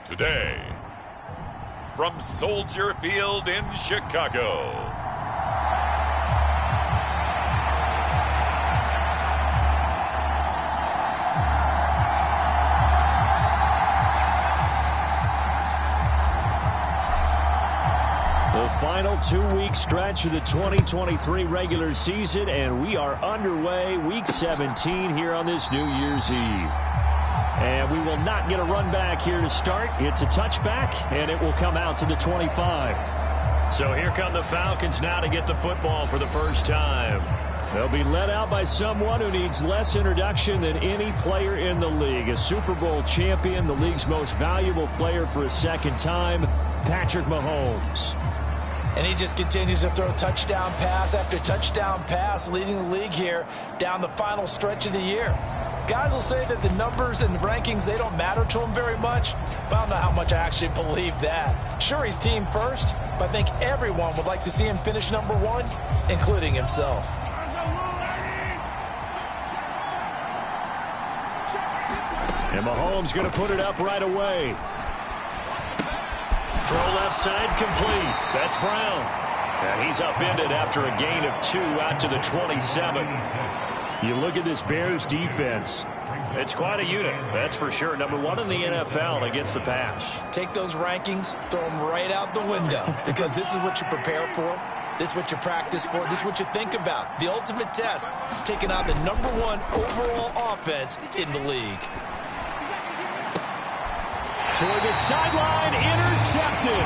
Today, from Soldier Field in Chicago, the final two-week stretch of the 2023 regular season, and we are underway, Week 17 here on this New Year's Eve. And we will not get a run back here to start. It's a touchback, and it will come out to the 25. So here come the Falcons now to get the football for the first time. They'll be led out by someone who needs less introduction than any player in the league. A Super Bowl champion, the league's most valuable player for a second time, Patrick Mahomes. And he just continues to throw touchdown pass after touchdown pass, leading the league here down the final stretch of the year. Guys will say that the numbers and the rankings, they don't matter to him very much, but I don't know how much I actually believe that. Sure, he's team first, but I think everyone would like to see him finish number one, including himself. And Mahomes going to put it up right away. Throw left side complete. That's Brown. And he's upended after a gain of 2 out to the 27. You look at this Bears defense. It's quite a unit, that's for sure. Number 1 in the NFL against the pass. Take those rankings, throw them right out the window, because this is what you prepare for. This is what you practice for. This is what you think about. The ultimate test, taking on the number 1 overall offense in the league. Toward the sideline, intercepted.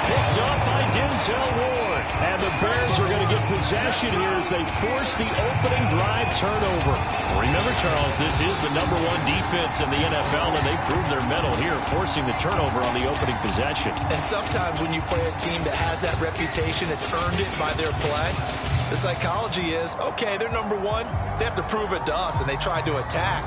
Picked up by Denzel Ward. And the Bears are going to get possession here as they force the opening drive turnover. Remember, Charles, this is the number 1 defense in the NFL, and they proved their mettle here, forcing the turnover on the opening possession. And sometimes when you play a team that has that reputation, it's earned it by their play. The psychology is, okay, they're number 1. They have to prove it to us, and they tried to attack.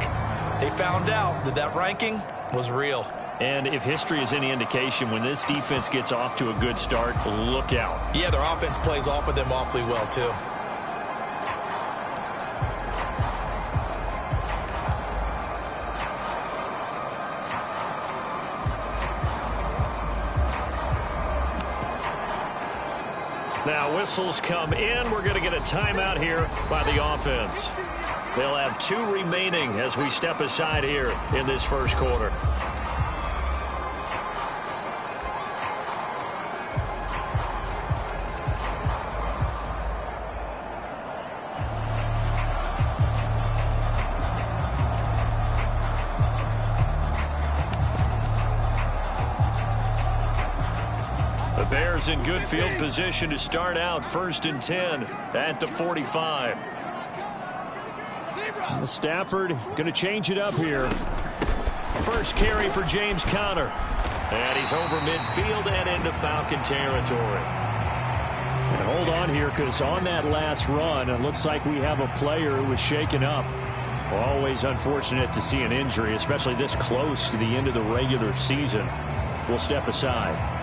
They found out that that ranking was real. And if history is any indication, when this defense gets off to a good start, look out. Yeah, their offense plays off of them awfully well, too. Now whistles come in. We're going to get a timeout here by the offense. They'll have 2 remaining as we step aside here in this first quarter. The Bears in good field position to start out, 1st and 10 at the 45. Stafford going to change it up here. First carry for James Conner. And he's over midfield and into Falcon territory. And hold on here, because on that last run, it looks like we have a player who was shaken up. Always unfortunate to see an injury, especially this close to the end of the regular season. We'll step aside.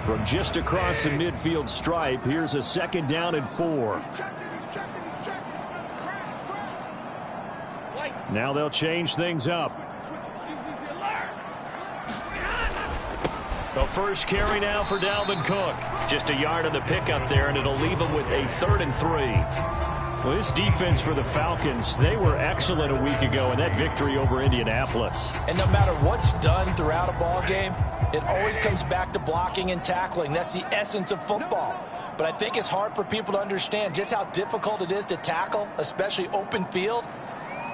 From just across the midfield stripe, here's a 2nd down and 4. Now they'll change things up. The first carry now for Dalvin Cook. Just a yard on the pickup there, and it'll leave him with a 3rd and 3. Well, this defense for the Falcons, they were excellent a week ago in that victory over Indianapolis. And no matter what's done throughout a ball game, it always comes back to blocking and tackling. That's the essence of football. But I think it's hard for people to understand just how difficult it is to tackle, especially open field.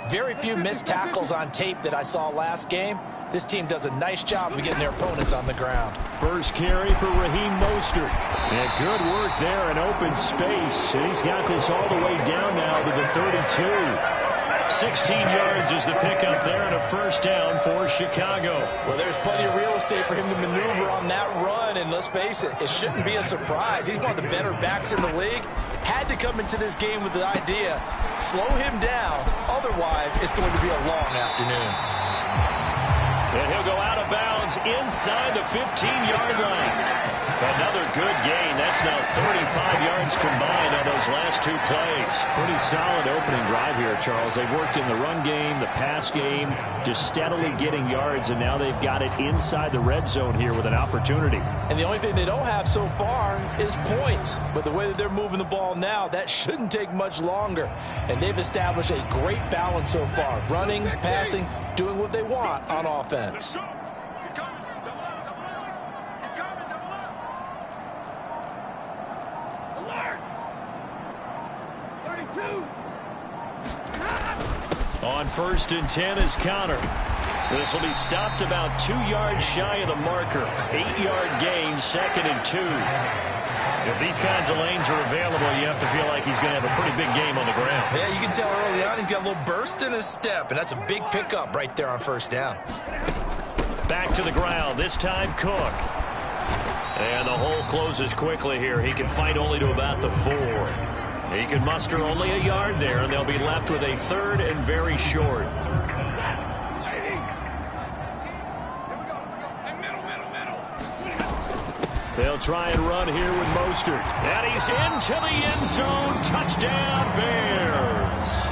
Very few missed tackles on tape that I saw last game. This team does a nice job of getting their opponents on the ground. First carry for Raheem Mostert. And good work there in open space. And he's got this all the way down now to the 32. 16 yards is the pickup there, and a 1st down for Chicago. Well, there's plenty of real estate for him to maneuver on that run, and let's face it, it shouldn't be a surprise. He's one of the better backs in the league. Had to come into this game with the idea, slow him down, otherwise it's going to be a long afternoon. And he'll go out of bounds downs inside the 15-yard line. Another good gain. That's now 35 yards combined on those last 2 plays. Pretty solid opening drive here, Charles. They've worked in the run game, the pass game, just steadily getting yards, and now they've got it inside the red zone here with an opportunity. And the only thing they don't have so far is points. But the way that they're moving the ball now, that shouldn't take much longer. And they've established a great balance so far. Running, passing, doing what they want on offense. On 1st and 10 is Connor. This will be stopped about 2 yards shy of the marker. 8-yard gain, 2nd and 2. If these kinds of lanes are available, you have to feel like he's going to have a pretty big game on the ground. Yeah, you can tell early on he's got a little burst in his step, and that's a big pickup right there on 1st down. Back to the ground, this time Cook. And the hole closes quickly here. He can fight only to about the 4. He can muster only a yard there, and they'll be left with a 3rd and very short. They'll try and run here with Mostert. And he's into the end zone. Touchdown, Bears.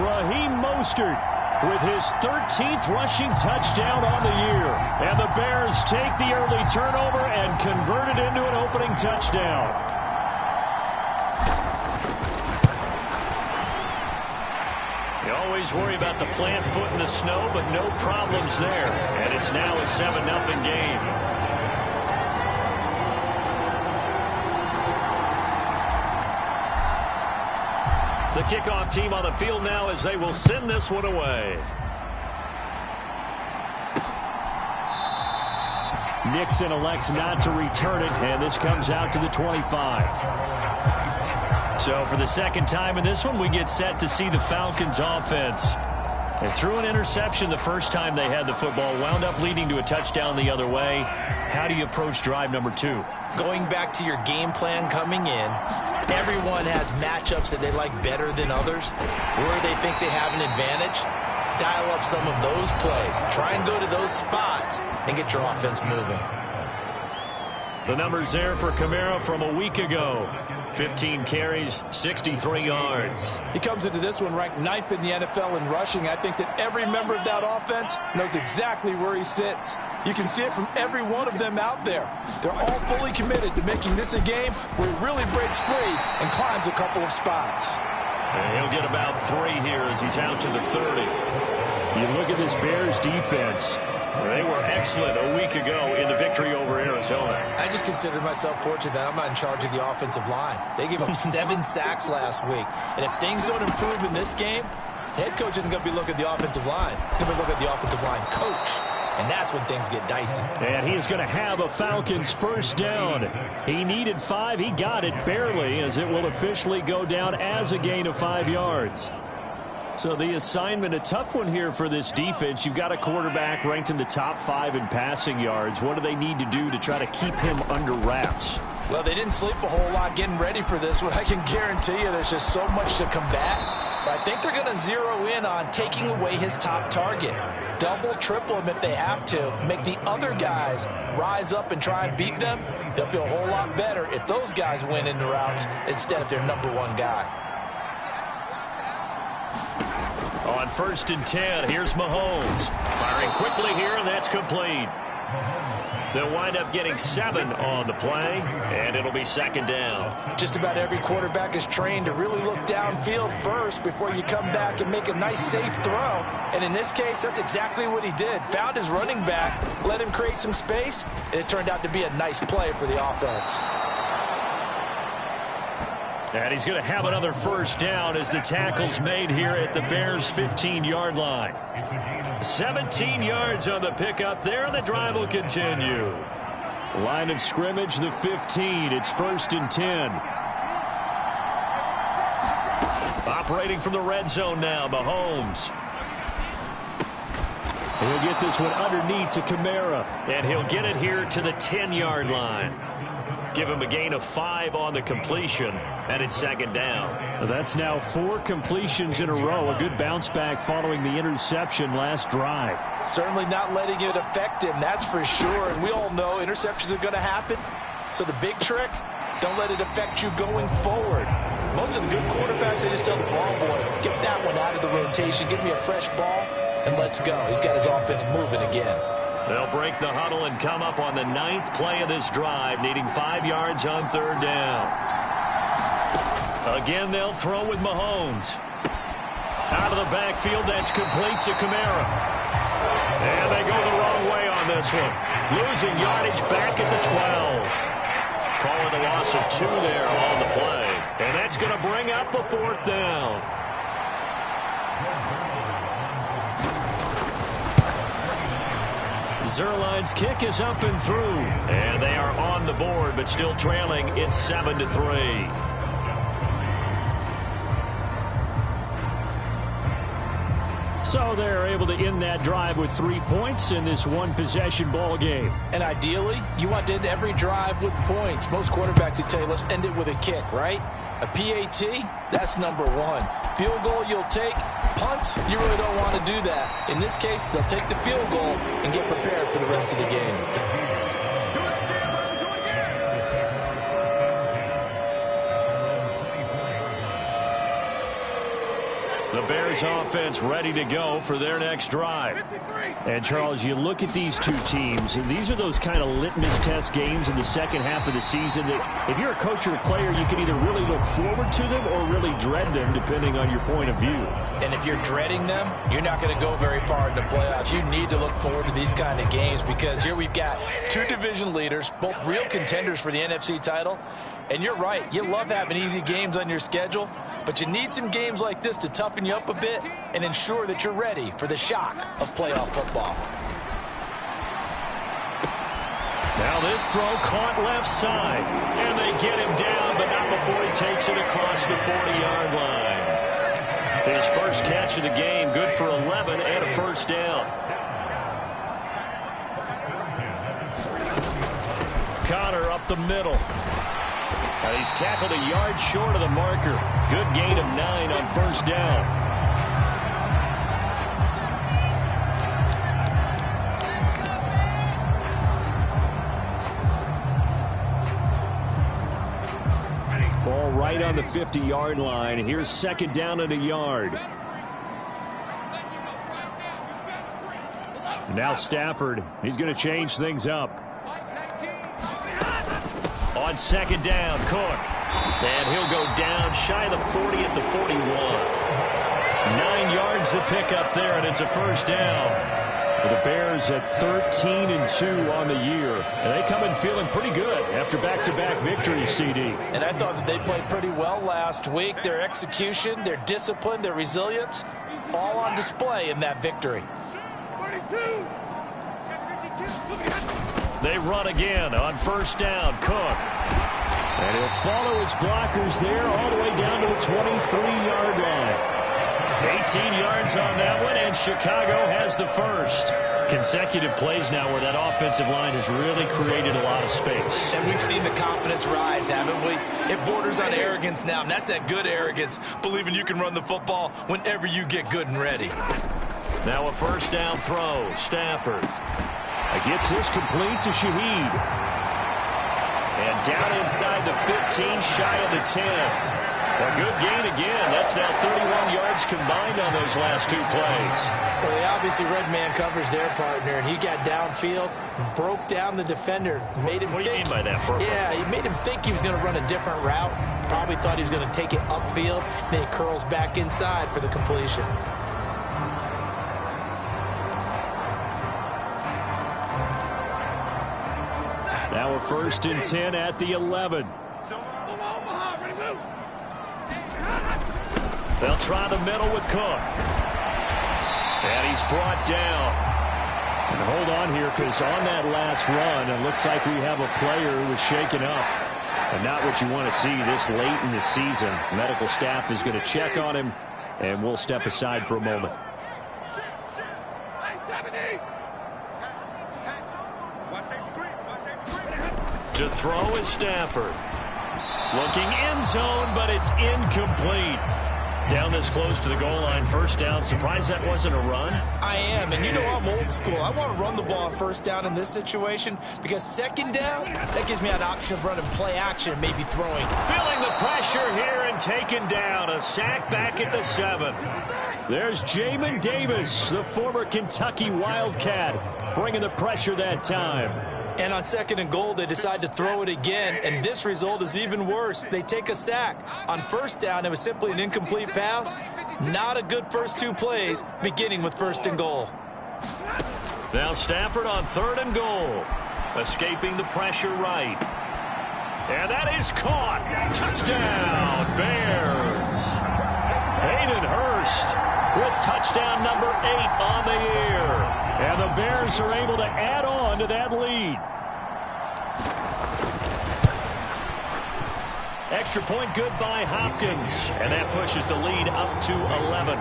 Raheem Mostert with his 13th rushing touchdown on the year. And the Bears take the early turnover and convert it into an opening touchdown. You always worry about the plant foot in the snow, but no problems there. And it's now a 7-0 game. The kickoff team on the field now as they will send this one away. Nixon elects not to return it, and this comes out to the 25. So for the second time in this one, we get set to see the Falcons offense. They threw an interception the first time they had the football, wound up leading to a touchdown the other way. How do you approach drive number 2? Going back to your game plan coming in, everyone has matchups that they like better than others, where they think they have an advantage. Dial up some of those plays. Try and go to those spots and get your offense moving. The numbers there for Kamara from a week ago. 15 carries, 63 yards. He comes into this one ranked 9th in the NFL in rushing. I think that every member of that offense knows exactly where he sits. You can see it from every one of them out there. They're all fully committed to making this a game where he really breaks free and climbs a couple of spots. And he'll get about 3 here as he's out to the 30. You look at this Bears defense. They were excellent a week ago in the victory over Arizona. I just consider myself fortunate that I'm not in charge of the offensive line. They gave up 7 sacks last week. And if things don't improve in this game, the head coach isn't going to be looking at the offensive line. He's going to be looking at the offensive line coach. And that's when things get dicey. And he is going to have a Falcons first down. He needed 5. He got it barely, as it will officially go down as a gain of 5 yards. So the assignment, a tough one here for this defense. You've got a quarterback ranked in the top 5 in passing yards. What do they need to do to try to keep him under wraps? Well, they didn't sleep a whole lot getting ready for this one. I can guarantee you there's just so much to combat. But I think they're going to zero in on taking away his top target. Double, triple him if they have to. Make the other guys rise up and try and beat them. They'll feel a whole lot better if those guys win in the routes instead of their number 1 guy. On 1st and 10, here's Mahomes. Firing quickly here, and that's complete. They'll wind up getting 7 on the play, and it'll be 2nd down. Just about every quarterback is trained to really look downfield first before you come back and make a nice, safe throw. And in this case, that's exactly what he did. Found his running back, let him create some space, and it turned out to be a nice play for the offense. And he's going to have another first down as the tackle's made here at the Bears' 15-yard line. 17 yards on the pickup there, and the drive will continue. Line of scrimmage, the 15. It's 1st and 10. Operating from the red zone now, Mahomes. He'll get this one underneath to Kamara, and he'll get it here to the 10-yard line. give him a gain of 5 on the completion, and it's second down. That's now 4 completions in a row. A good bounce back following the interception last drive. Certainly not letting it affect him, that's for sure. And we all know interceptions are going to happen. So the big trick, don't let it affect you going forward. Most of the good quarterbacks, they just tell the ball boy, get that one out of the rotation, give me a fresh ball, and let's go. He's got his offense moving again. They'll break the huddle and come up on the 9th play of this drive, needing 5 yards on third down. Again, they'll throw with Mahomes. Out of the backfield, that's complete to Kamara. And they go the wrong way on this one. Losing yardage back at the 12. Calling a loss of 2 there on the play. And that's going to bring up a 4th down. Zerline's kick is up and through. And they are on the board, but still trailing. It's 7-3. So they're able to end that drive with 3 points in this one-possession ball game. And ideally, you want to end every drive with points. Most quarterbacks would tell you, let's end it with a kick, right? A PAT, that's number 1. Field goal you'll take. Punts, you really don't want to do that. In this case, they'll take the field goal and get prepared for the rest of the game. The Bears offense ready to go for their next drive. And, Charles, you look at these two teams, and these are those kind of litmus test games in the second half of the season that if you're a coach or a player, you can either really look forward to them or really dread them, depending on your point of view. And if you're dreading them, you're not going to go very far in the playoffs. You need to look forward to these kind of games because here we've got 2 division leaders, both real contenders for the NFC title. And you're right, you love having easy games on your schedule, but you need some games like this to toughen you up a bit and ensure that you're ready for the shock of playoff football. Now this throw caught left side, and they get him down, but not before he takes it across the 40-yard line. His first catch of the game, good for 11 and a first down. Connor up the middle. Now he's tackled a yard short of the marker. Good gain of 9 on first down. Ball right on the 50-yard line. Here's second down and a yard. Now Stafford, he's going to change things up. On second down, Cook. And he'll go down shy of the 40 at the 41. 9 yards to pick up there, and it's a first down. The Bears at 13-2 on the year. And they come in feeling pretty good after back-to-back victories, CD. And I thought that they played pretty well last week. Their execution, their discipline, their resilience, all on display in that victory. They run again on first down. Cook. And he'll follow his blockers there all the way down to the 23-yard line. 18 yards on that one, and Chicago has the first. Consecutive plays now where that offensive line has really created a lot of space. And we've seen the confidence rise, haven't we? It borders on arrogance now, and that's that good arrogance, believing you can run the football whenever you get good and ready. Now a first down throw. Stafford. Gets this complete to Shaheed. And down inside the 15, shy of the 10. A good gain again. That's now 31 yards combined on those last 2 plays. Well, they obviously red man covers their partner, and he got downfield, broke down the defender, made him What do you mean by that, Burke? Yeah, he made him think he was going to run a different route. Probably thought he was going to take it upfield. Then he curls back inside for the completion. Now a first and 10 at the 11. They'll try the middle with Cook. And he's brought down. And hold on here, because on that last run, it looks like we have a player who was shaken up. And not what you want to see this late in the season. Medical staff is going to check on him, and we'll step aside for a moment. To throw is Stafford. Looking end zone, but it's incomplete. Down this close to the goal line, first down. Surprised that wasn't a run? I am, and you know I'm old school. I want to run the ball on first down in this situation because second down, that gives me an option of running play action and maybe throwing. Feeling the pressure here and taken down. A sack back at the 7. There's Jamin Davis, the former Kentucky Wildcat, bringing the pressure that time. And on second and goal, they decide to throw it again, and this result is even worse. They take a sack. On first down, it was simply an incomplete pass. Not a good first 2 plays, beginning with first and goal. Now Stafford on third and goal, escaping the pressure right. And that is caught. Touchdown, Bears. Hayden Hurst with touchdown number 8 on the year. And the Bears are able to add on to that lead. Extra point good by Hopkins. And that pushes the lead up to 11.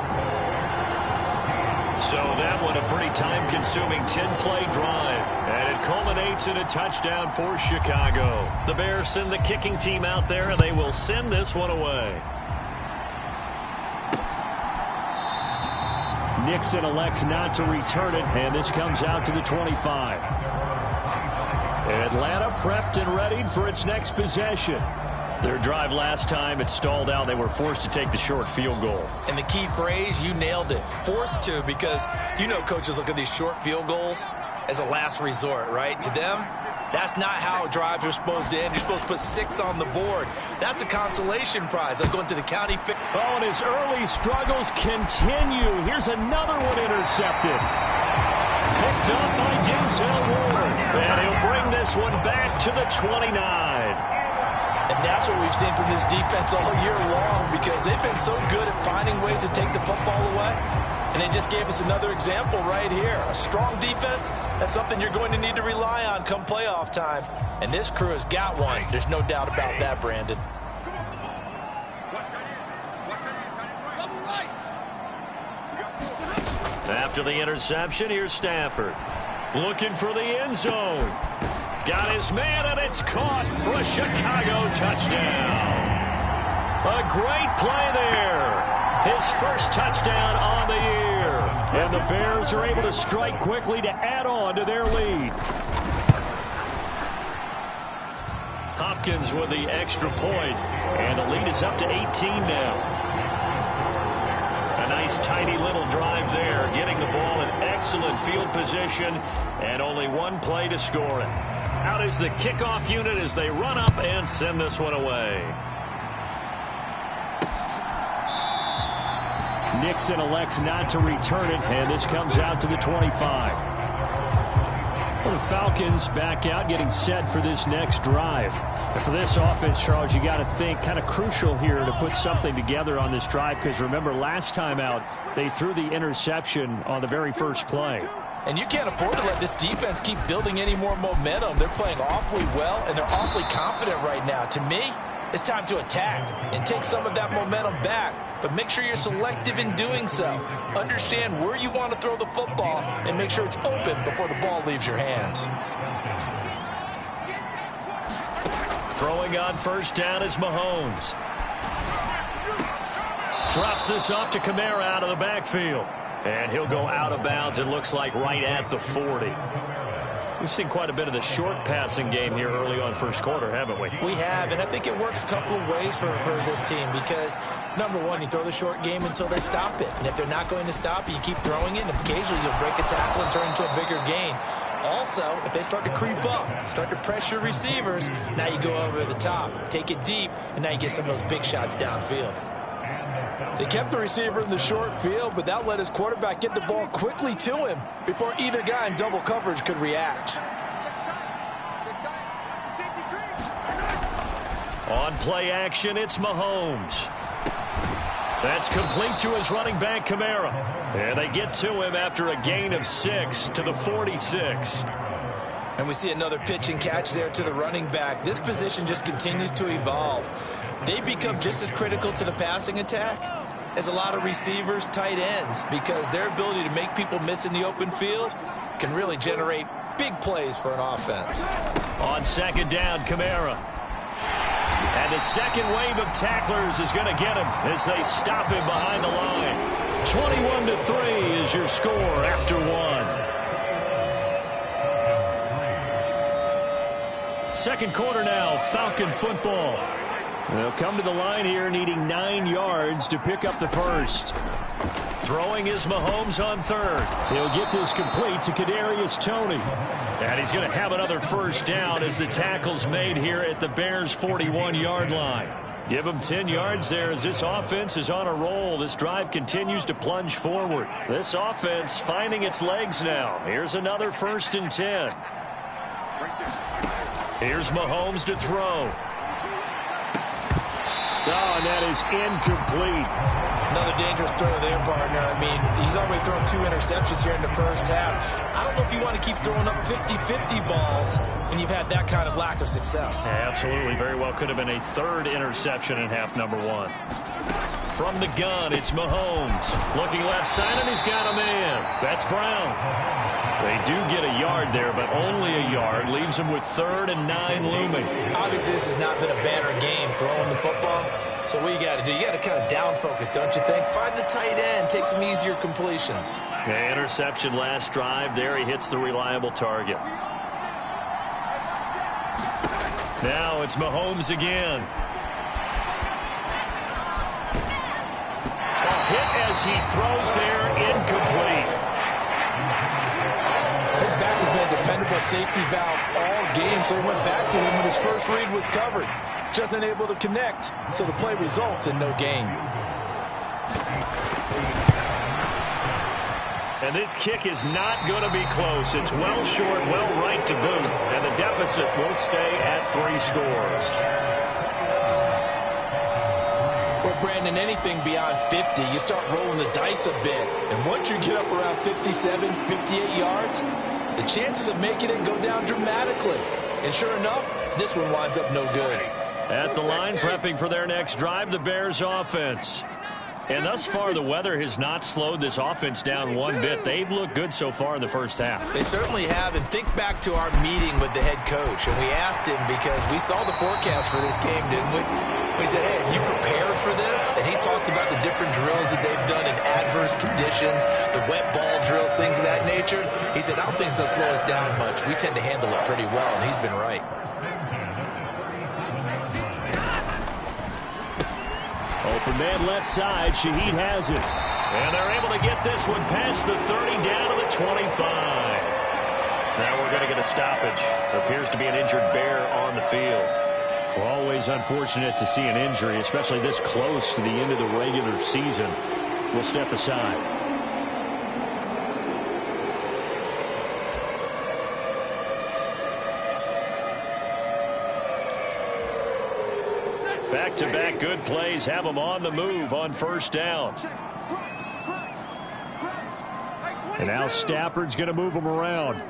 So that one a pretty time-consuming 10-play drive. And it culminates in a touchdown for Chicago. The Bears send the kicking team out there, and they will send this one away. Nixon elects not to return it, and this comes out to the 25. Atlanta prepped and readied for its next possession. Their drive last time, it stalled out. They were forced to take the short field goal. And the key phrase, you nailed it. Forced to, because you know coaches look at these short field goals as a last resort, right? To them, that's not how drives are supposed to end. You're supposed to put 6 on the board. That's a consolation prize. Like going to the county fair. Oh, and his early struggles continue. Here's another one intercepted. Picked up by Denzel Ward. And he'll bring this one back to the 29. And that's what we've seen from this defense all year long, because they've been so good at finding ways to take the football away. And they just gave us another example right here. A strong defense, that's something you're going to need to rely on come playoff time. And this crew has got one. There's no doubt about that, Brandon. After the interception, here's Stafford. Looking for the end zone. Got his man, and it's caught for a Chicago touchdown. A great play there. His first touchdown on the year. And the Bears are able to strike quickly to add on to their lead. Hopkins with the extra point. And the lead is up to 18 now. A nice tiny little drive there. Getting the ball in excellent field position. And only one play to score it. Out is the kickoff unit as they run up and send this one away. Nixon elects not to return it, and this comes out to the 25. Well, the Falcons back out, getting set for this next drive. And for this offense, Charles, you got to think kind of crucial here to put something together on this drive, because remember, last time out, they threw the interception on the very first play. And you can't afford to let this defense keep building any more momentum. They're playing awfully well, and they're awfully confident right now. To me, it's time to attack and take some of that momentum back. But make sure you're selective in doing so. Understand where you want to throw the football and make sure it's open before the ball leaves your hands. Throwing on first down is Mahomes. Drops this off to Kamara out of the backfield. And he'll go out of bounds, it looks like, right at the 40. We've seen quite a bit of the short passing game here early on first quarter, haven't we? We have, and I think it works a couple of ways for this team because, number one, you throw the short game until they stop it. And if they're not going to stop it, you keep throwing it, and occasionally you'll break a tackle and turn into a bigger gain. Also, if they start to creep up, start to pressure receivers, now you go over the top, take it deep, and now you get some of those big shots downfield. They kept the receiver in the short field, but that let his quarterback get the ball quickly to him before either guy in double coverage could react. On play action, it's Mahomes. That's complete to his running back, Kamara. And they get to him after a gain of 6 to the 46. And we see another pitch and catch there to the running back. This position just continues to evolve. They become just as critical to the passing attack as a lot of receivers, tight ends, because their ability to make people miss in the open field can really generate big plays for an offense. On second down, Kamara. And the second wave of tacklers is going to get him as they stop him behind the line. 21-3 is your score after one. Second quarter now, Falcon football. They'll come to the line here needing 9 yards to pick up the first. Throwing is Mahomes on third. He'll get this complete to Kadarius Toney. And he's going to have another first down as the tackle's made here at the Bears' 41-yard line. Give him 10 yards there as this offense is on a roll. This drive continues to plunge forward. This offense finding its legs now. Here's another 1st and 10. Here's Mahomes to throw. Oh, and that is incomplete. Another dangerous throw there, partner. I mean, he's already thrown 2 interceptions here in the first half. I don't know if you want to keep throwing up 50-50 balls when you've had that kind of lack of success. Yeah, absolutely. Very well could have been a 3rd interception in half number 1. From the gun, it's Mahomes. Looking left side, and he's got a man. That's Brown. They do get a yard there, but only a yard. Leaves them with 3rd and 9 looming. Obviously, this has not been a banner game throwing the football. So what you got to do, you got to kind of down focus, don't you think? Find the tight end, take some easier completions. Yeah, interception last drive. There he hits the reliable target. Now it's Mahomes again. A hit as he throws there, incomplete. His back has been a dependable safety valve all game, so he went back to him when his first read was covered. Just unable to connect, so the play results in no gain. And this kick is not going to be close. It's well short, well right to boot, and the deficit will stay at 3 scores. Well, Brandon, anything beyond 50, you start rolling the dice a bit. And once you get up around 57, 58 yards, the chances of making it go down dramatically. And sure enough, this one winds up no good. At the line, prepping for their next drive, the Bears offense. And thus far, the weather has not slowed this offense down one bit. They've looked good so far in the first half. They certainly have. And think back to our meeting with the head coach. And we asked him because we saw the forecast for this game, didn't we? We said, hey, have you prepared for this? And he talked about the different drills that they've done in adverse conditions, the wet ball drills, things of that nature. He said, I don't think it's going to slow us down much. We tend to handle it pretty well, and he's been right. Open man left side. Shaheed has it. And they're able to get this one past the 30 down to the 25. Now we're going to get a stoppage. Appears to be an injured Bear on the field. Well, always unfortunate to see an injury, especially this close to the end of the regular season. We'll step aside. Back-to-back good plays have them on the move on first down. And now Stafford's going to move them around.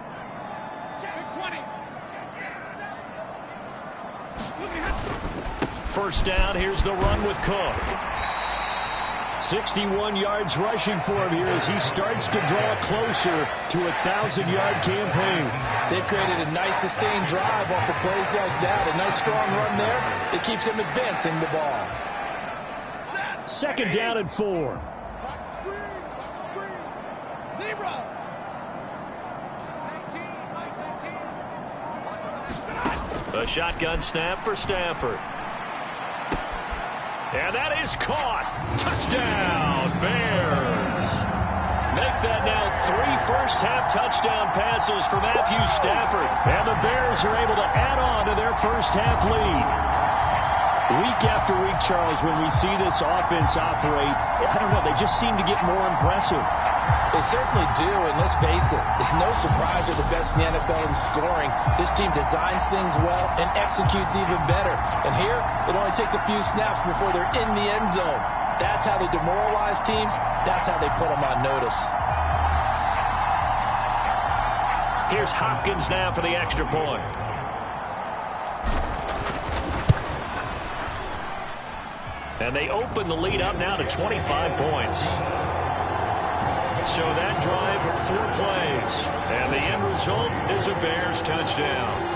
First down, here's the run with Cook. 61 yards rushing for him here as he starts to draw closer to a 1,000-yard campaign. They've created a nice sustained drive off of plays like that. A nice strong run there. It keeps him advancing the ball. Second down and 4. A shotgun snap for Stafford. And that is caught. Touchdown, Bears. Make that now 3 first-half touchdown passes for Matthew Stafford. And the Bears are able to add on to their first-half lead. Week after week, Charles, when we see this offense operate, I don't know, they just seem to get more impressive. They certainly do, and let's face it, it's no surprise they're the best in the NFL in scoring. This team designs things well and executes even better. And here, it only takes a few snaps before they're in the end zone. That's how they demoralize teams. That's how they put them on notice. Here's Hopkins now for the extra point. And they open the lead up now to 25 points. So that drive of 4 plays. And the end result is a Bears touchdown.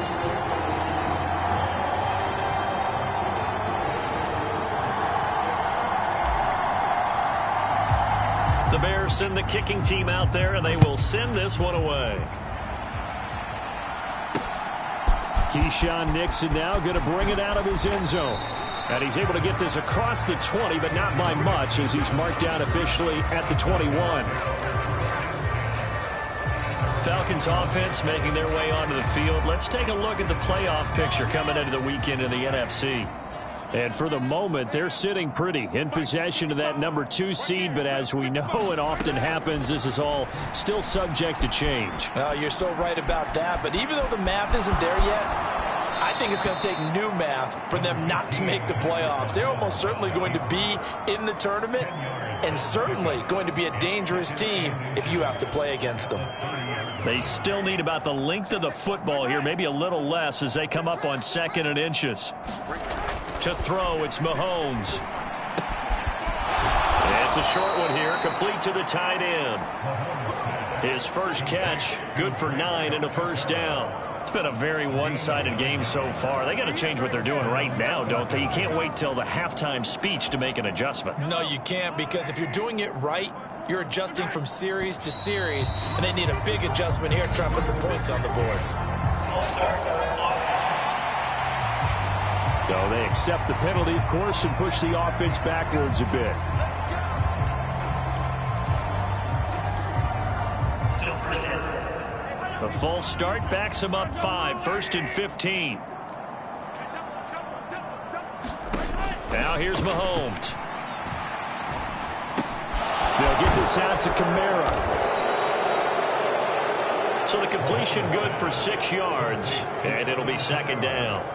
The Bears send the kicking team out there, and they will send this one away. Keyshawn Nixon now going to bring it out of his end zone. And he's able to get this across the 20, but not by much, as he's marked down officially at the 21. Falcons offense making their way onto the field. Let's take a look at the playoff picture coming into the weekend in the NFC. And for the moment, they're sitting pretty in possession of that number 2 seed. But as we know, it often happens, this is all still subject to change. Oh, you're so right about that. But even though the math isn't there yet, I think it's going to take new math for them not to make the playoffs. They're almost certainly going to be in the tournament and certainly going to be a dangerous team if you have to play against them. They still need about the length of the football here, maybe a little less as they come up on 2nd and inches. To throw, it's Mahomes. It's a short one here, complete to the tight end. His first catch, good for 9 and a first down. It's been a very one-sided game so far. They got to change what they're doing right now, don't they? You can't wait till the halftime speech to make an adjustment. No, you can't, because if you're doing it right, you're adjusting from series to series, and they need a big adjustment here to try and put some points on the board. So they accept the penalty, of course, and push the offense backwards a bit. A false start backs him up 5, 1st and 15. Now here's Mahomes. They'll get this out to Kamara. So the completion good for 6 yards, and it'll be 2nd down.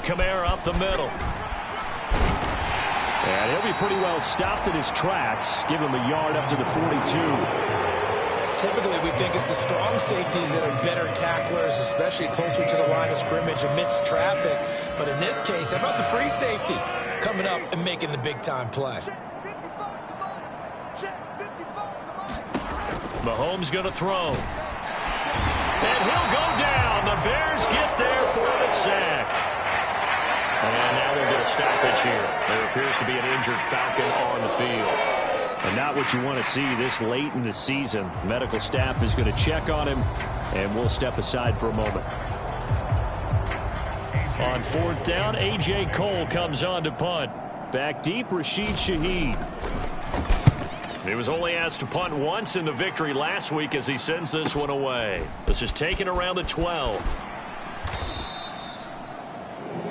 Kamara up the middle. And he'll be pretty well stopped in his tracks. Give him a yard up to the 42. Typically, we think it's the strong safeties that are better tacklers, especially closer to the line of scrimmage amidst traffic. But in this case, how about the free safety coming up and making the big-time play? Mahomes going to throw. And he'll go down. The Bears get there for the sack. And now we'll get a stoppage here. There appears to be an injured Falcon on the field. And not what you want to see this late in the season. Medical staff is going to check on him, and we'll step aside for a moment. On 4th down, A.J. Cole comes on to punt. Back deep, Rashid Shaheed. He was only asked to punt once in the victory last week as he sends this one away. This is taken around the 12.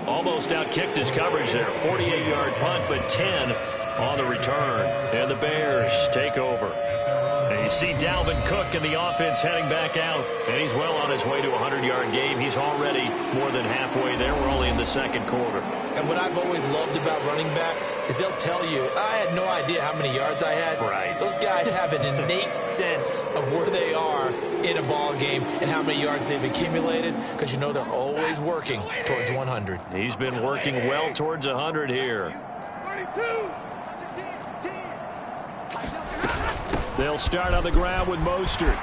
Almost outkicked his coverage there. 48-yard punt, but 10 on the return. And the Bears take over. And you see Dalvin Cook in the offense heading back out. And he's well on his way to a 100-yard game. He's already more than halfway there. We're only in the 2nd quarter. And what I've always loved about running backs is they'll tell you, I had no idea how many yards I had. Right. Those guys have an innate sense of where they are in a ball game and how many yards they've accumulated, because you know they're always working towards 100. He's been working well towards 100 here. They'll start on the ground with Mostert.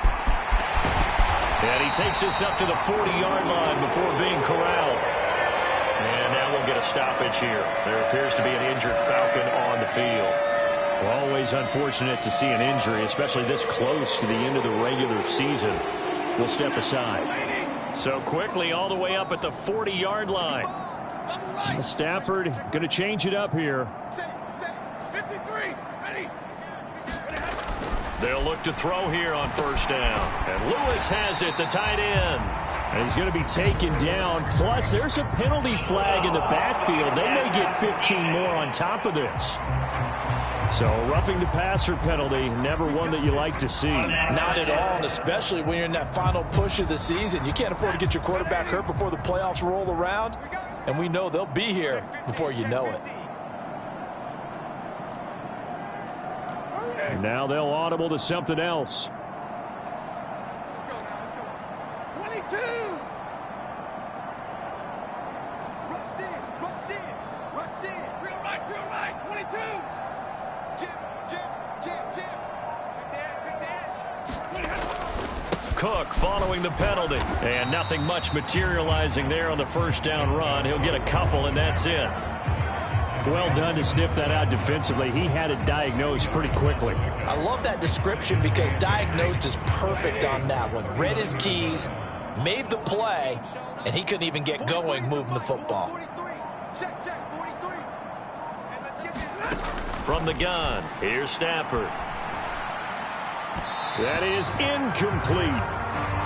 And he takes this up to the 40-yard line before being corralled. And now we'll get a stoppage here. There appears to be an injured Falcon on the field. Well, always unfortunate to see an injury, especially this close to the end of the regular season. We'll step aside. So quickly all the way up at the 40-yard line. Stafford going to change it up here. They'll look to throw here on 1st down. And Lewis has it, the tight end. And he's going to be taken down. Plus, there's a penalty flag in the backfield. They may get 15 more on top of this. So, roughing the passer penalty, never one that you like to see. Not at all, and especially when you're in that final push of the season. You can't afford to get your quarterback hurt before the playoffs roll around. And we know they'll be here before you know it. And now they'll audible to something else. Cook following the penalty. And nothing much materializing there on the first down run. He'll get a couple, and that's it. Well done to sniff that out defensively. He had it diagnosed pretty quickly. I love that description because diagnosed is perfect on that one. Read his keys, made the play, and he couldn't even get going moving the football. From the gun, here's Stafford. That is incomplete.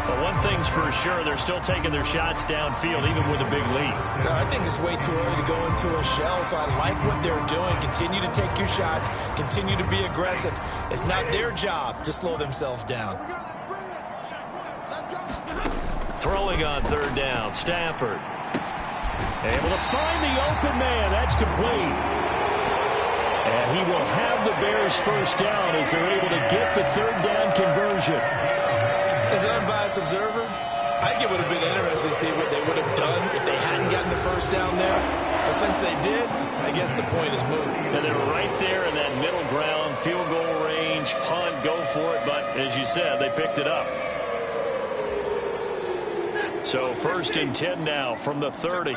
But one thing's for sure, they're still taking their shots downfield, even with a big lead. I think it's way too early to go into a shell, so I like what they're doing. Continue to take your shots. Continue to be aggressive. It's not their job to slow themselves down. Throwing on third down, Stafford. Able to find the open man. That's complete. And he will have the Bears first down as they're able to get the third down conversion. As an unbiased observer, I think it would have been interesting to see what they would have done if they hadn't gotten the first down there. But since they did, I guess the point is moved. And they're right there in that middle ground, field goal range, punt, go for it. But as you said, they picked it up. So 1st and 10 now from the 30.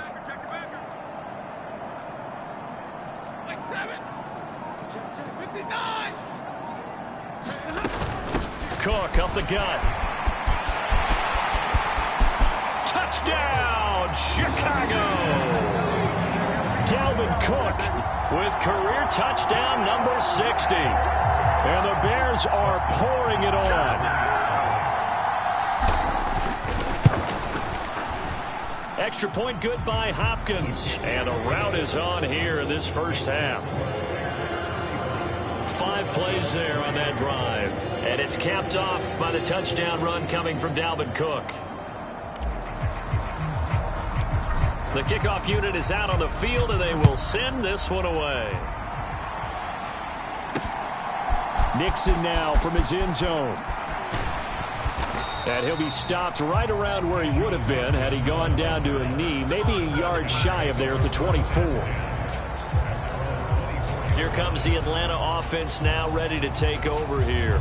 Cook up the gut. Touchdown, Chicago! Dalvin Cook with career touchdown number 60. And the Bears are pouring it on. Extra point good by Hopkins. And the route is on here in this first half. 5 plays there on that drive. And it's capped off by the touchdown run coming from Dalvin Cook. The kickoff unit is out on the field, and they will send this one away. Nixon now from his end zone. And he'll be stopped right around where he would have been had he gone down to a knee, maybe a yard shy of there at the 24. Here comes the Atlanta offense now ready to take over here.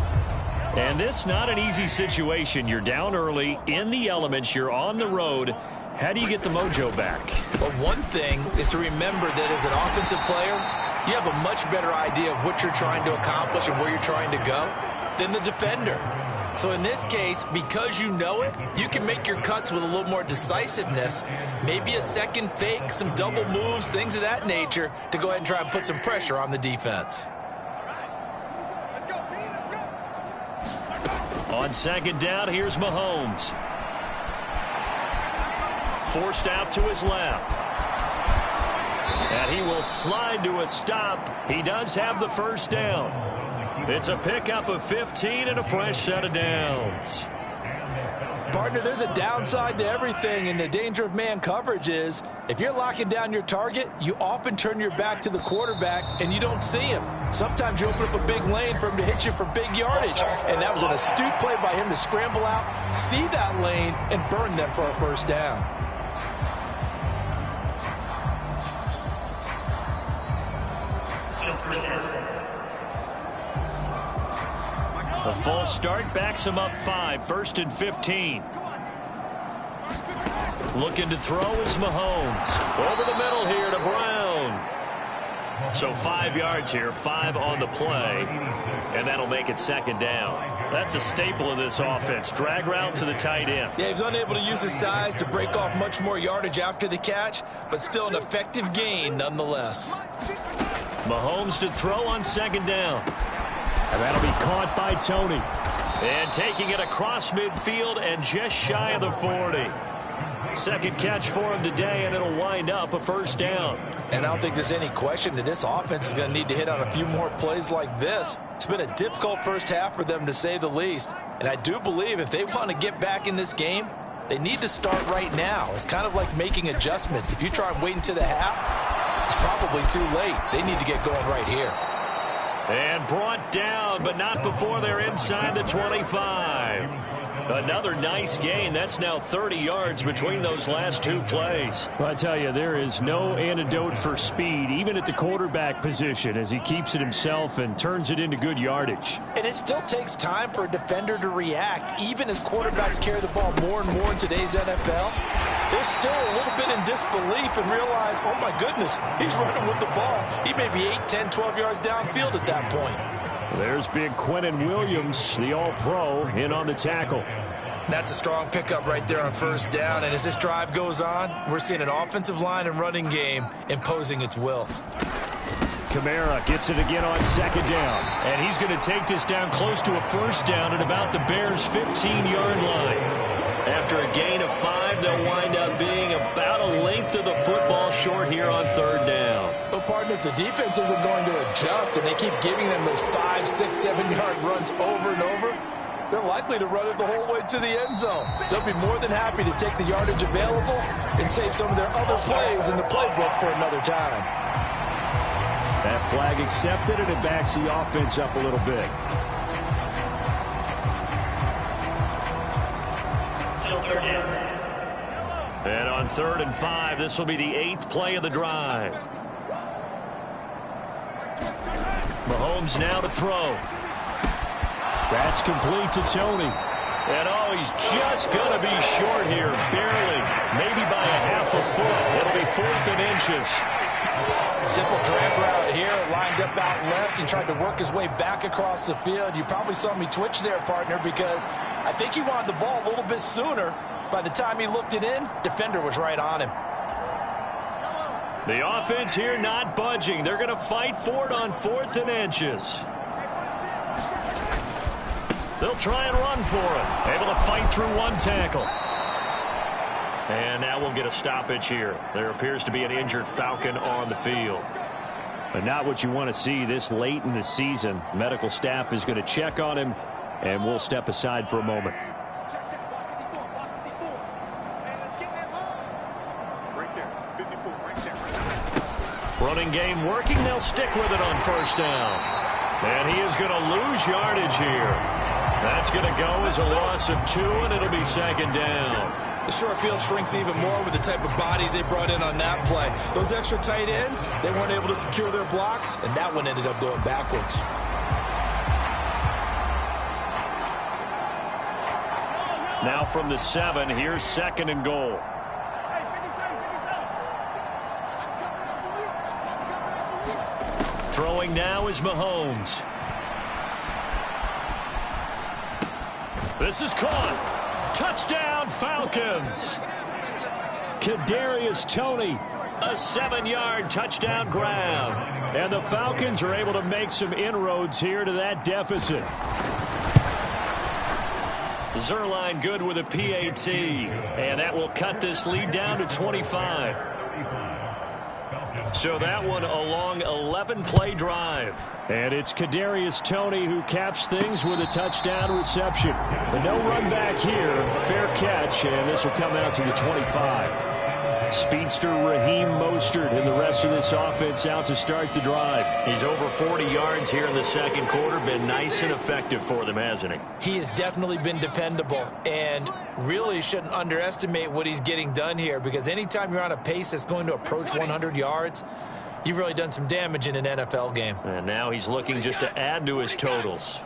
And this not an easy situation. You're down early, in the elements, you're on the road. How do you get the mojo back? Well, one thing is to remember that as an offensive player, you have a much better idea of what you're trying to accomplish and where you're trying to go than the defender. So in this case, because you know it, you can make your cuts with a little more decisiveness, maybe a second fake, some double moves, things of that nature, to go ahead and try and put some pressure on the defense. On second down, here's Mahomes. Forced out to his left. And he will slide to a stop. He does have the first down. It's a pickup of 15 and a fresh set of downs. Partner, there's a downside to everything, and the danger of man coverage is if you're locking down your target, you often turn your back to the quarterback and you don't see him. Sometimes you open up a big lane for him to hit you for big yardage, and that was an astute play by him to scramble out, see that lane, and burn them for a first down. The false start backs him up 5, 1st and 15. Looking to throw is Mahomes. Over the middle here to Brown. So 5 yards here, 5 on the play, and that'll make it second down. That's a staple of this offense. Drag route to the tight end. Yeah, he was unable to use his size to break off much more yardage after the catch, but still an effective gain nonetheless. Mahomes to throw on second down. And that'll be caught by Tony. And taking it across midfield and just shy of the 40. Second catch for him today, and it'll wind up a first down. And I don't think there's any question that this offense is going to need to hit on a few more plays like this. It's been a difficult first half for them, to say the least. And I do believe if they want to get back in this game, they need to start right now. It's kind of like making adjustments. If you try and wait until the half, it's probably too late. They need to get going right here. And brought down, but not before they're inside the 25. Another nice gain. That's now 30 yards between those last two plays. Well, I tell you, there is no antidote for speed, even at the quarterback position, as he keeps it himself and turns it into good yardage. And it still takes time for a defender to react, even as quarterbacks carry the ball more and more in today's NFL. They're still a little bit in disbelief and realize, oh my goodness, he's running with the ball. He may be 8, 10, 12 yards downfield at that point. There's big Quentin Williams, the all-pro, in on the tackle. That's a strong pickup right there on first down. And as this drive goes on, we're seeing an offensive line and running game imposing its will. Kamara gets it again on second down. And he's going to take this down close to a first down at about the Bears' 15-yard line. After a gain of 5, they'll wind up being about a length of the football short here on third down. Well, partner, if the defense isn't going to adjust and they keep giving them those 5, 6, 7-yard runs over and over, they're likely to run it the whole way to the end zone. They'll be more than happy to take the yardage available and save some of their other plays in the playbook for another time. That flag accepted, and it backs the offense up a little bit. And on 3rd and 5, this will be the 8th play of the drive. Mahomes now to throw. That's complete to Tony. And oh, he's just going to be short here, barely, maybe by a half a foot. It'll be 4th and inches. Simple drag route here, lined up out left and tried to work his way back across the field. You probably saw me twitch there, partner, because I think he wanted the ball a little bit sooner. By the time he looked it in, defender was right on him. The offense here not budging. They're going to fight for it on 4th and inches. They'll try and run for it. Able to fight through one tackle. And now we'll get a stoppage here. There appears to be an injured Falcon on the field. But not what you want to see this late in the season. Medical staff is going to check on him, and we'll step aside for a moment. Running game working. They'll stick with it on first down. And he is going to lose yardage here. That's going to go as a loss of 2, and it'll be 2nd down. The short field shrinks even more with the type of bodies they brought in on that play. Those extra tight ends, they weren't able to secure their blocks, and that one ended up going backwards. Now from the 7, here's 2nd and goal. Throwing now is Mahomes. This is caught. Touchdown, Falcons. Kadarius Toney. A 7-yard touchdown grab. And the Falcons are able to make some inroads here to that deficit. Zerline good with a PAT. And that will cut this lead down to 25. So that one a long 11-play drive. And it's Kadarius Toney who caps things with a touchdown reception. But no run back here. Fair catch, and this will come out to the 25. Speedster Raheem Mostert and the rest of this offense out to start the drive. He's over 40 yards here in the second quarter. Been nice and effective for them, hasn't he? He has definitely been dependable, and really shouldn't underestimate what he's getting done here, because anytime you're on a pace that's going to approach 100 yards, you've really done some damage in an NFL game. And now he's looking just to add to his totals.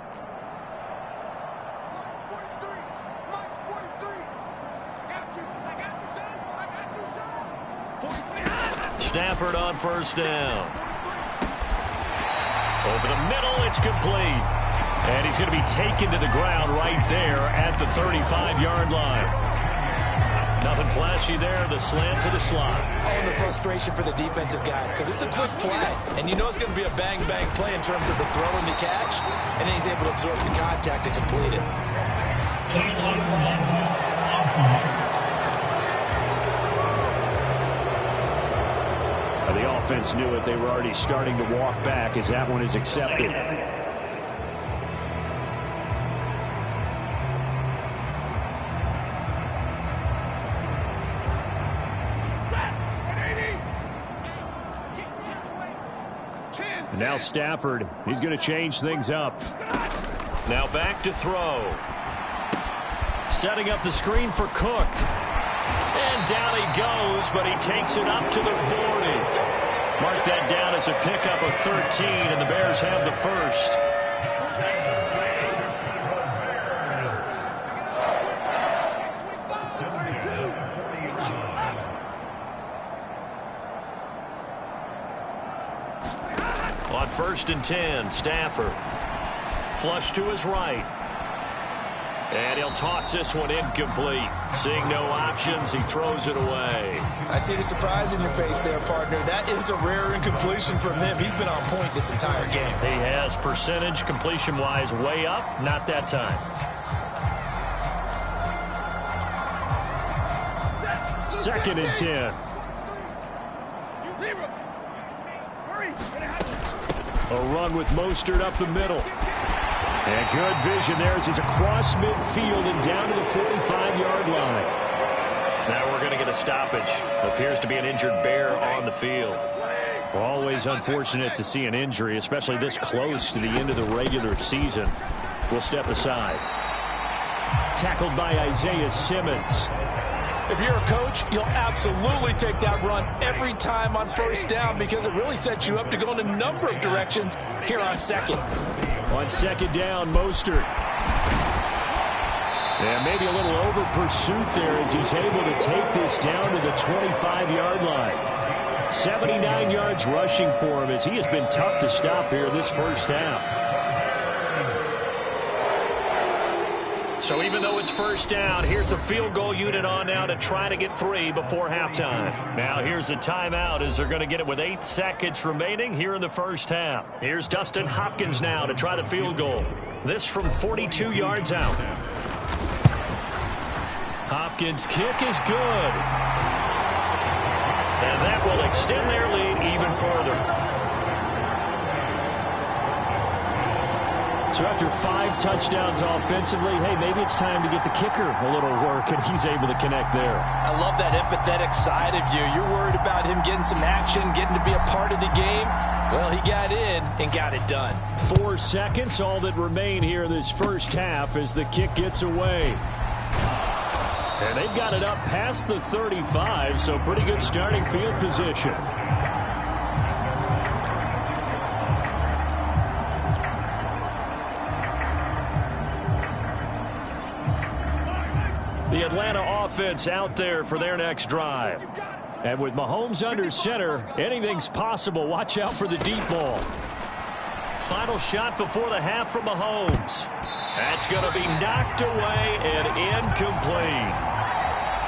Stafford on first down. Over the middle, it's complete. And he's going to be taken to the ground right there at the 35-yard line. Nothing flashy there. The slant to the slot. Oh, and the frustration for the defensive guys, because it's a quick play. And you know it's going to be a bang-bang play in terms of the throw and the catch. And then he's able to absorb the contact and complete it. The offense knew it. They were already starting to walk back as that one is accepted. And now Stafford, he's going to change things up. Now back to throw. Setting up the screen for Cook. And down he goes, but he takes it up to the 40. Mark that down as a pickup of 13, and the Bears have the first. On 1st and 10, Stafford. Flush to his right. And he'll toss this one incomplete. Seeing no options, he throws it away. I see the surprise in your face there, partner. That is a rare incompletion from him. He's been on point this entire game. He has percentage completion-wise way up. Not that time. Second and 10. A run with Mostert up the middle. And good vision there as he's across midfield and down to the 45-yard line. Now we're going to get a stoppage. Appears to be an injured Bear on the field. Always unfortunate to see an injury, especially this close to the end of the regular season. We'll step aside. Tackled by Isaiah Simmons. If you're a coach, you'll absolutely take that run every time on 1st down because it really sets you up to go in a number of directions here on 2nd. On 2nd down, Mostert. And maybe a little over pursuit there as he's able to take this down to the 25-yard line. 79 yards rushing for him as he has been tough to stop here this 1st half. So even though it's 1st down, here's the field goal unit on now to try to get 3 before halftime. Now here's a timeout as they're going to get it with 8 seconds remaining here in the 1st half. Here's Dustin Hopkins now to try the field goal. This from 42 yards out. Hopkins' kick is good. And that will extend their lead even further. So after 5 touchdowns offensively, hey, maybe it's time to get the kicker a little work, and he's able to connect there. I love that empathetic side of you. You're worried about him getting some action, getting to be a part of the game. Well, he got in and got it done. 4 seconds, all that remain here in this 1st half as the kick gets away. And they've got it up past the 35, so pretty good starting field position. The Atlanta offense out there for their next drive. And with Mahomes under center, anything's possible. Watch out for the deep ball. Final shot before the half from Mahomes. That's going to be knocked away and incomplete.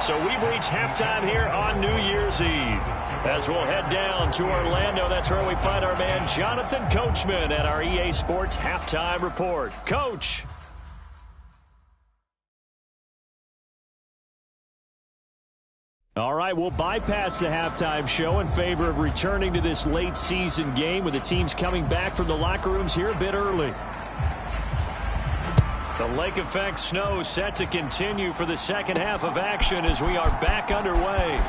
So we've reached halftime here on New Year's Eve. As we'll head down to Orlando, that's where we find our man Jonathan Coachman at our EA Sports Halftime Report. Coach. All right, we'll bypass the halftime show in favor of returning to this late season game with the teams coming back from the locker rooms here a bit early. The lake effect snow set to continue for the 2nd half of action as we are back underway.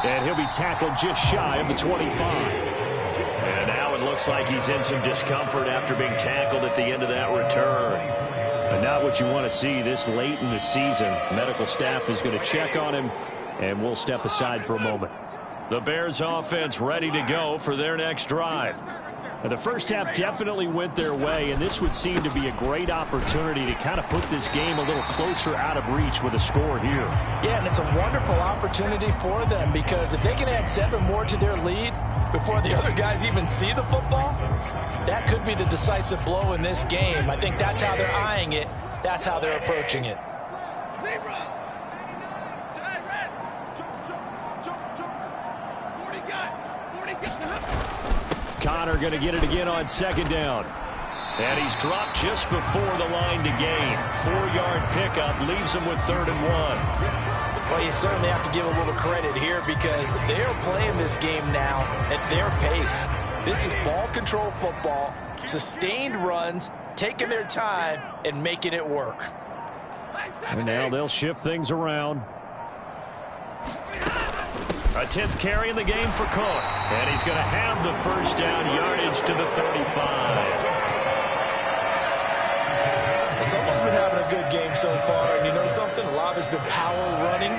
And he'll be tackled just shy of the 25. And now it looks like he's in some discomfort after being tackled at the end of that return. And not what you want to see this late in the season. Medical staff is going to check on him, and we'll step aside for a moment. The Bears offense ready to go for their next drive. And the 1st half definitely went their way, and this would seem to be a great opportunity to kind of put this game a little closer out of reach with a score here. Yeah, and it's a wonderful opportunity for them because if they can add 7 more to their lead before the other guys even see the football, that could be the decisive blow in this game. I think that's how they're eyeing it. That's how they're approaching it. Connor going to get it again on 2nd down. And he's dropped just before the line to gain. 4-yard pickup leaves him with 3rd and 1. Well, you certainly have to give a little credit here because they're playing this game now at their pace. This is ball control football, sustained runs, taking their time and making it work. And now they'll shift things around. A 10th carry in the game for Cook. And he's going to have the 1st down yardage to the 35. Someone's been having a good game so far. And you know something? A lot of it's been power running.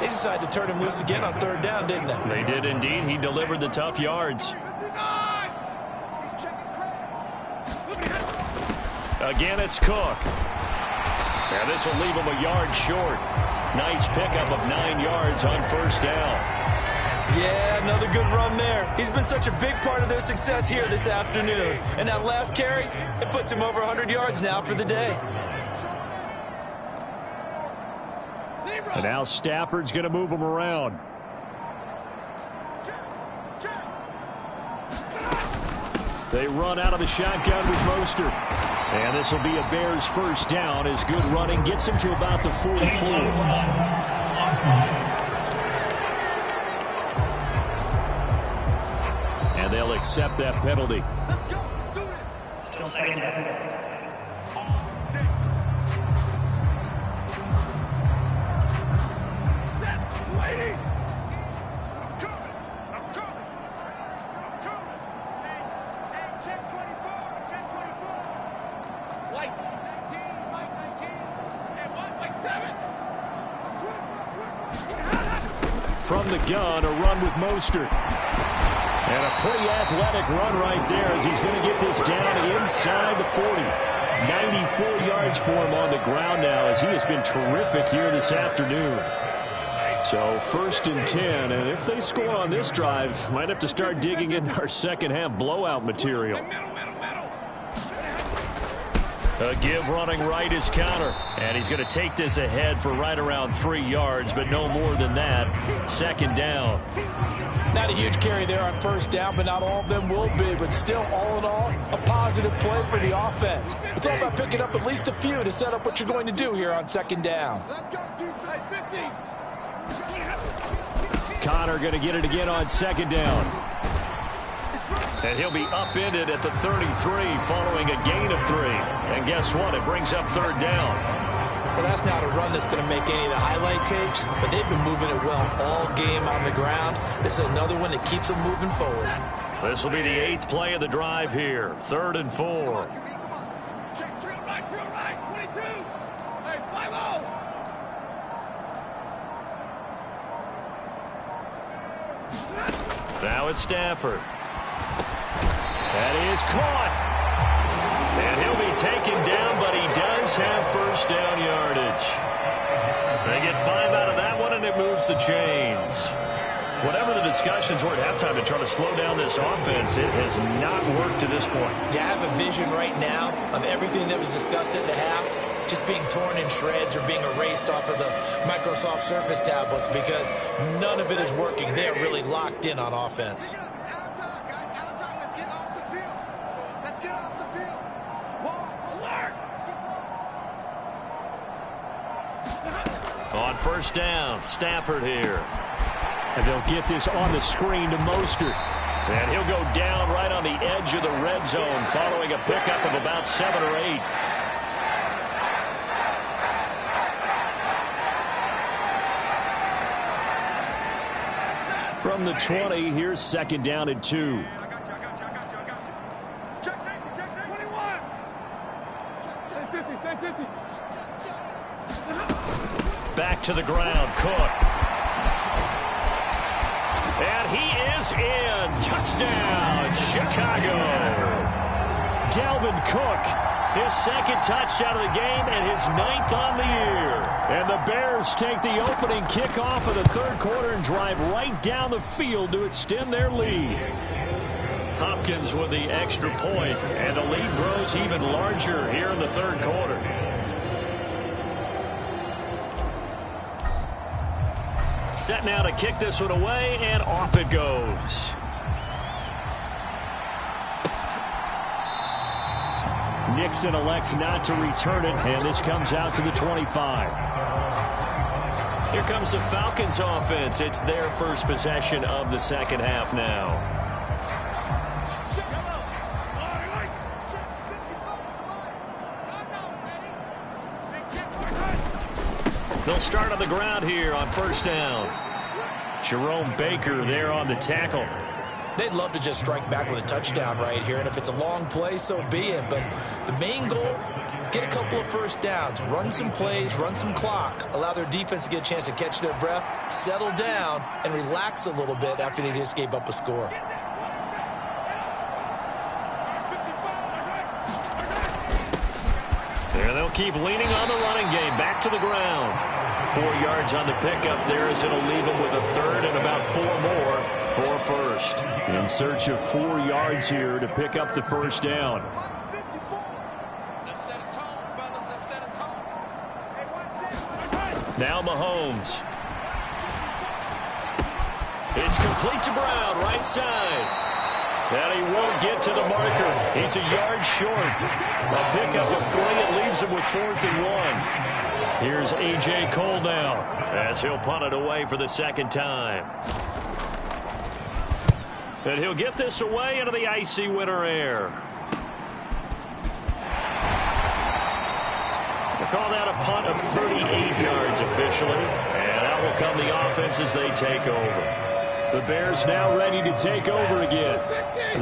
They decided to turn him loose again on third down, didn't they? They did indeed. He delivered the tough yards. Again, it's Cook. And this will leave him a yard short. Nice pickup of 9 yards on first down. Yeah, another good run there. He's been such a big part of their success here this afternoon. And that last carry, it puts him over 100 yards now for the day. And now Stafford's going to move him around. They run out of the shotgun with Mostert. And this will be a Bears first down as good running gets him to about the 44. And they'll accept that penalty. From the gun, a run with Mostert. And a pretty athletic run right there as he's going to get this down inside the 40. 94 yards for him on the ground now as he has been terrific here this afternoon. So first and 10, and if they score on this drive, might have to start digging into our second half blowout material. A give running right is Counter. And he's going to take this ahead for right around 3 yards, but no more than that. Second down. Not a huge carry there on first down, but not all of them will be. But still, all in all, a positive play for the offense. It's all about picking up at least a few to set up what you're going to do here on second down. Connor going to get it again on second down. And he'll be upended at the 33 following a gain of 3. And guess what? It brings up third down. Well, that's not a run that's going to make any of the highlight tapes, but they've been moving it well all game on the ground. This is another one that keeps them moving forward. This will be the 8th play of the drive here. 3rd and 4. Check, drill right, 22. Hey, 5-0. Now it's Stafford. That is caught. And he'll be taken down, but he does have first down yardage. They get 5 out of that one, and it moves the chains. Whatever the discussions were at halftime to try to slow down this offense, it has not worked to this point. Yeah, I have a vision right now of everything that was discussed at the half just being torn in shreds or being erased off of the Microsoft Surface tablets because none of it is working. They are really locked in on offense. On first down, Stafford here. And they'll get this on the screen to Mostert. And he'll go down right on the edge of the red zone following a pickup of about 7 or 8. From the 20, here's second down and 2. Back to the ground, Cook. And he is in. Touchdown, Chicago. Dalvin Cook, his second touchdown of the game and his 9th on the year. And the Bears take the opening kickoff of the third quarter and drive right down the field to extend their lead. Hopkins with the extra point, and the lead grows even larger here in the third quarter. Set now to kick this one away, and off it goes. Nixon elects not to return it, and this comes out to the 25. Here comes the Falcons offense. It's their first possession of the second half now. They'll start on the ground here on first down. Jerome Baker there on the tackle. They'd love to just strike back with a touchdown right here, and if it's a long play, so be it. But the main goal, get a couple of first downs, run some plays, run some clock, allow their defense to get a chance to catch their breath, settle down, and relax a little bit after they just gave up a score. There they'll keep leaning on the running game. Back to the ground. 4 yards on the pickup there as it'll leave them with a third and about 4 more for first. In search of 4 yards here to pick up the first down. Now Mahomes. It's complete to Brown, right side. And he won't get to the marker. He's a yard short. A pickup of 3. It leaves him with 4th and 1. Here's A.J. Cole now as he'll punt it away for the second time. And he'll get this away into the icy winter air. They call that a punt of 38 yards officially. And that will come the offense as they take over. The Bears now ready to take over again.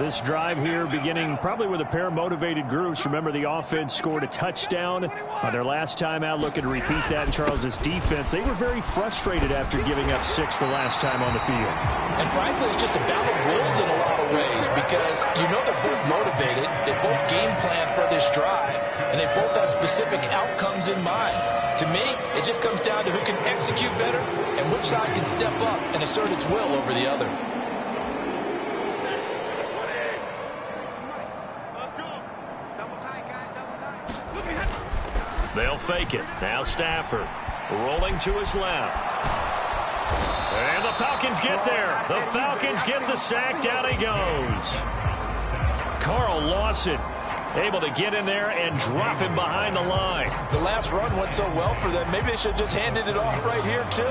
This drive here beginning probably with a pair of motivated groups. Remember, the offense scored a touchdown on their last time out, looking to repeat that in Charles's defense. They were very frustrated after giving up 6 the last time on the field. And frankly, it's just a battle of wills in a lot of ways because you know they're both motivated. They both game plan for this drive, and they both have specific outcomes in mind. To me, it just comes down to who can execute better and which side can step up and assert its will over the other. They'll fake it. Now Stafford rolling to his left. And the Falcons get there. The Falcons get the sack. Down he goes. Carl Lawson able to get in there and drop him behind the line. The last run went so well for them. Maybe they should have just handed it off right here, too.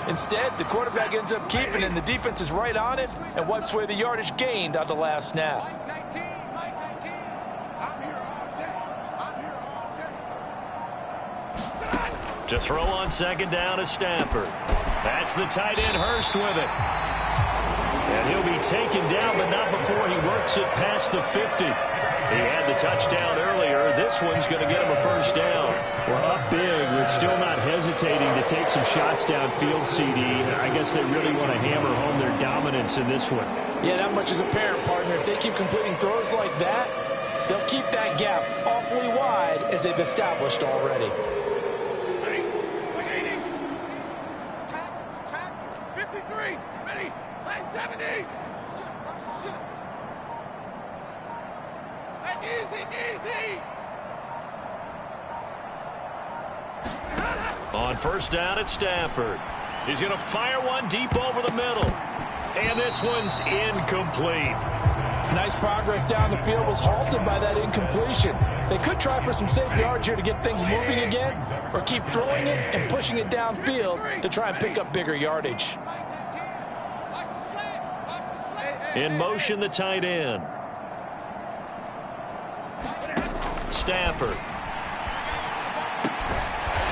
Instead, the quarterback ends up keeping it, and the defense is right on it and wipes away the yardage gained on the last snap. To throw on second down is Stafford. That's the tight end, Hurst, with it. And he'll be taken down, but not before he works it past the 50. He had the touchdown earlier. This one's going to get him a first down. We're up big. We're still not hesitating to take some shots downfield, CD. I guess they really want to hammer home their dominance in this one. Yeah, that much is apparent, partner. If they keep completing throws like that, they'll keep that gap awfully wide as they've established already. 53, ready, 70. Easy. On first down at Stafford. He's going to fire one deep over the middle. And this one's incomplete. Nice progress down the field was halted by that incompletion. They could try for some safe yards here to get things moving again, or keep throwing it and pushing it downfield to try and pick up bigger yardage. In motion, the tight end. Stafford.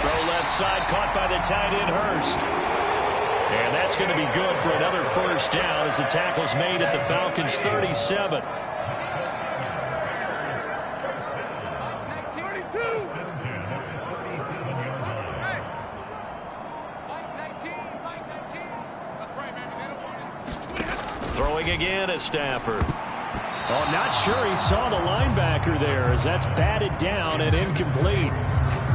Throw left side, caught by the tight end, Hurst. And that's going to be good for another first down as the tackle's made at the Falcons' 37. Throwing again is Stafford. Oh, not sure he saw the linebacker there as that's batted down and incomplete.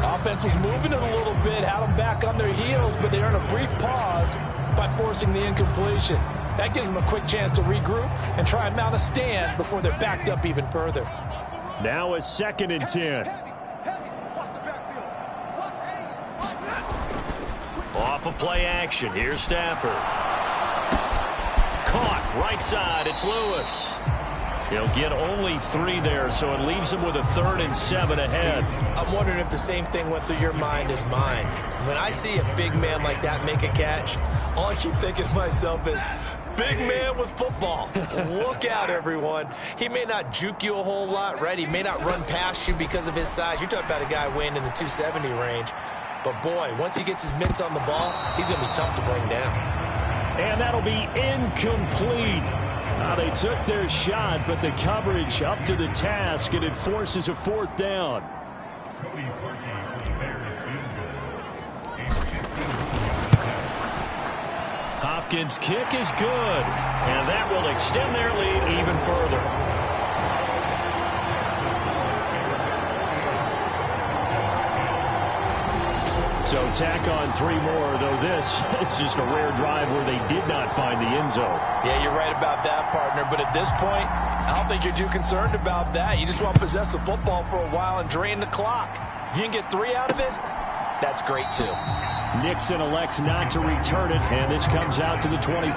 Offense was moving it a little bit, had them back on their heels, but they earned a brief pause by forcing the incompletion. That gives them a quick chance to regroup and try and mount a stand before they're backed up even further. Now a 2nd and 10. Off of play action. Here's Stafford. Caught right side. It's Lewis. He'll get only 3 there, so it leaves him with a 3rd and 7 ahead. I'm wondering if the same thing went through your mind as mine. When I see a big man like that make a catch, all I keep thinking to myself is, big man with football. Look out, everyone. He may not juke you a whole lot, right? He may not run past you because of his size. You're talking about a guy weighing in the 270 range. But, boy, once he gets his mitts on the ball, he's going to be tough to bring down. And that'll be incomplete. They took their shot, but the coverage up to the task, and it forces a fourth down. Hopkins' kick is good, and that will extend their lead even further. So tack on 3 more, though it's just a rare drive where they did not find the end zone. Yeah, you're right about that, partner. But at this point, I don't think you're too concerned about that. You just want to possess the football for a while and drain the clock. If you can get 3 out of it, that's great, too. Nixon elects not to return it, and this comes out to the 25.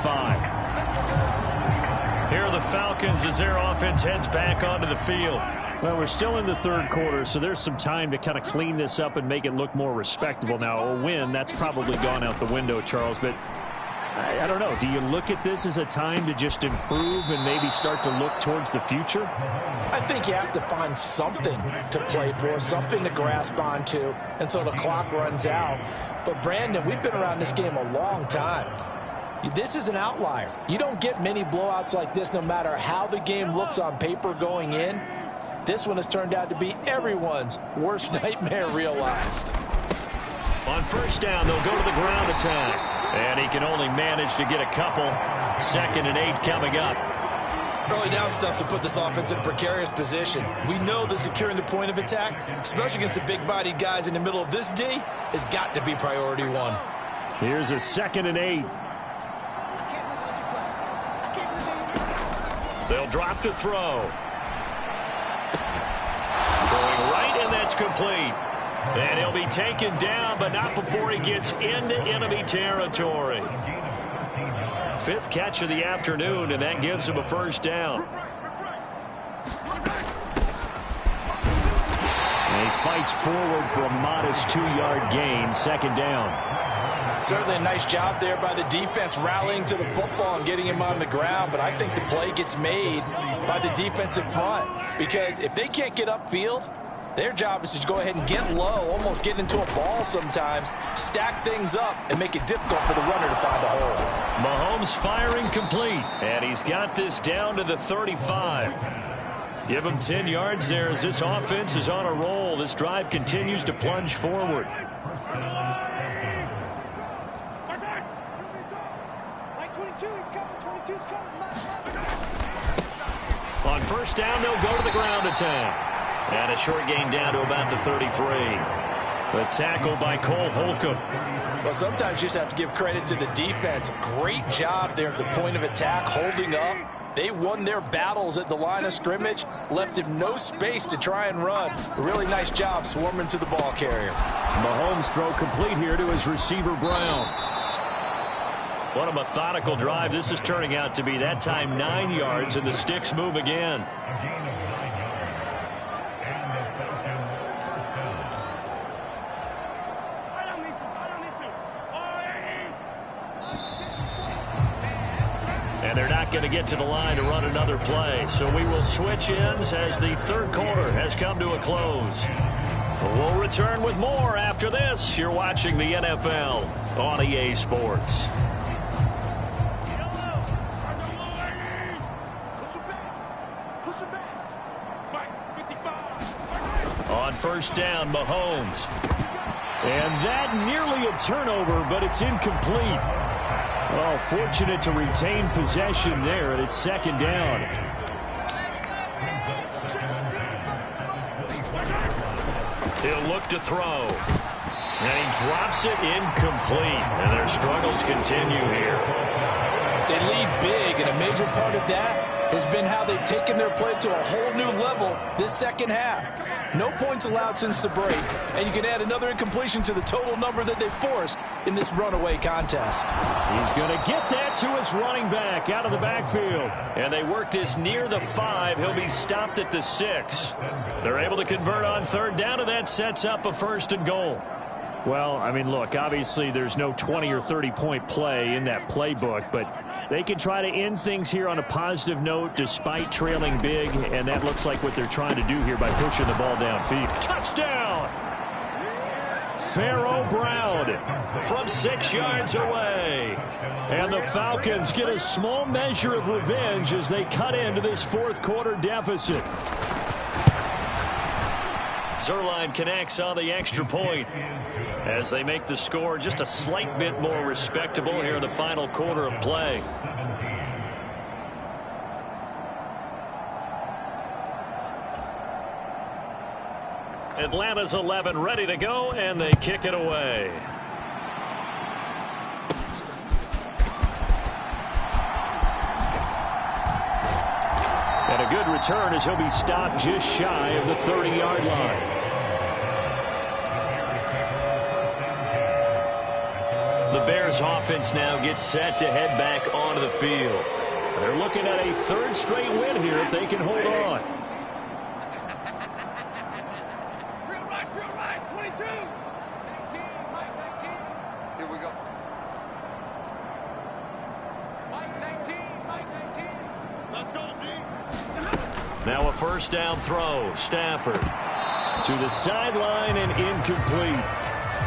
Here are the Falcons as their offense heads back onto the field. Well, we're still in the third quarter, so there's some time to kind of clean this up and make it look more respectable. Now, a win, that's probably gone out the window, Charles, but I don't know. Do you look at this as a time to just improve and maybe start to look towards the future? I think you have to find something to play for, something to grasp onto until the clock runs out. But, Brandon, we've been around this game a long time. This is an outlier. You don't get many blowouts like this no matter how the game looks on paper going in. This one has turned out to be everyone's worst nightmare realized. On first down, they'll go to the ground attack. And he can only manage to get a couple. 2nd and 8 coming up. Early down stuff to put this offense in a precarious position. We know that securing the point of attack, especially against the big-bodied guys in the middle of this D, has got to be priority 1. Here's a 2nd and 8. They'll drop to throw. Throwing right, and that's complete. And he'll be taken down, but not before he gets into enemy territory. 5th catch of the afternoon, and that gives him a first down. And he fights forward for a modest 2-yard gain, 2nd down. Certainly a nice job there by the defense rallying to the football and getting him on the ground, but I think the play gets made by the defensive front because if they can't get upfield, their job is to go ahead and get low, almost get into a ball sometimes, stack things up, and make it difficult for the runner to find a hole. Mahomes firing complete, and he's got this down to the 35. Give him 10 yards there as this offense is on a roll. This drive continues to plunge forward. On first down, they'll go to the ground attack. And a short gain down to about the 33. The tackle by Cole Holcomb. Well, sometimes you just have to give credit to the defense. Great job there at the point of attack, holding up. They won their battles at the line of scrimmage, left him no space to try and run. A really nice job swarming to the ball carrier. Mahomes throw complete here to his receiver, Brown. What a methodical drive this is turning out to be. That time 9 yards, and the sticks move again. And they're not going to get to the line to run another play. So we will switch ends as the third quarter has come to a close. We'll return with more after this. You're watching the NFL on EA Sports. On first down, Mahomes. And that nearly a turnover, but it's incomplete. Oh, fortunate to retain possession there, and it's 2nd down. He'll look to throw. And he drops it incomplete. And their struggles continue here. They lead big, and a major part of that has been how they've taken their play to a whole new level this second half. No points allowed since the break, and you can add another incompletion to the total number that they forced in this runaway contest. He's going to get that to his running back out of the backfield. And they work this near the 5. He'll be stopped at the 6. They're able to convert on third down, and that sets up a 1st and goal. Well, I mean, look, obviously there's no 20 or 30-point play in that playbook, but they can try to end things here on a positive note despite trailing big, and that looks like what they're trying to do here by pushing the ball downfield. Touchdown! Pharaoh Brown from 6 yards away. And the Falcons get a small measure of revenge as they cut into this fourth quarter deficit. Zerline connects on the extra point as they make the score just a slight bit more respectable here in the final quarter of play. Atlanta's 11 ready to go, and they kick it away. And a good return as he'll be stopped just shy of the 30-yard line. The Bears offense now gets set to head back onto the field. They're looking at a third straight win here if they can hold on. Drill right, 22. 19, Mike 19. Here we go. Mike 19, Mike 19. Let's go, D. Now a first down throw. Stafford to the sideline and incomplete.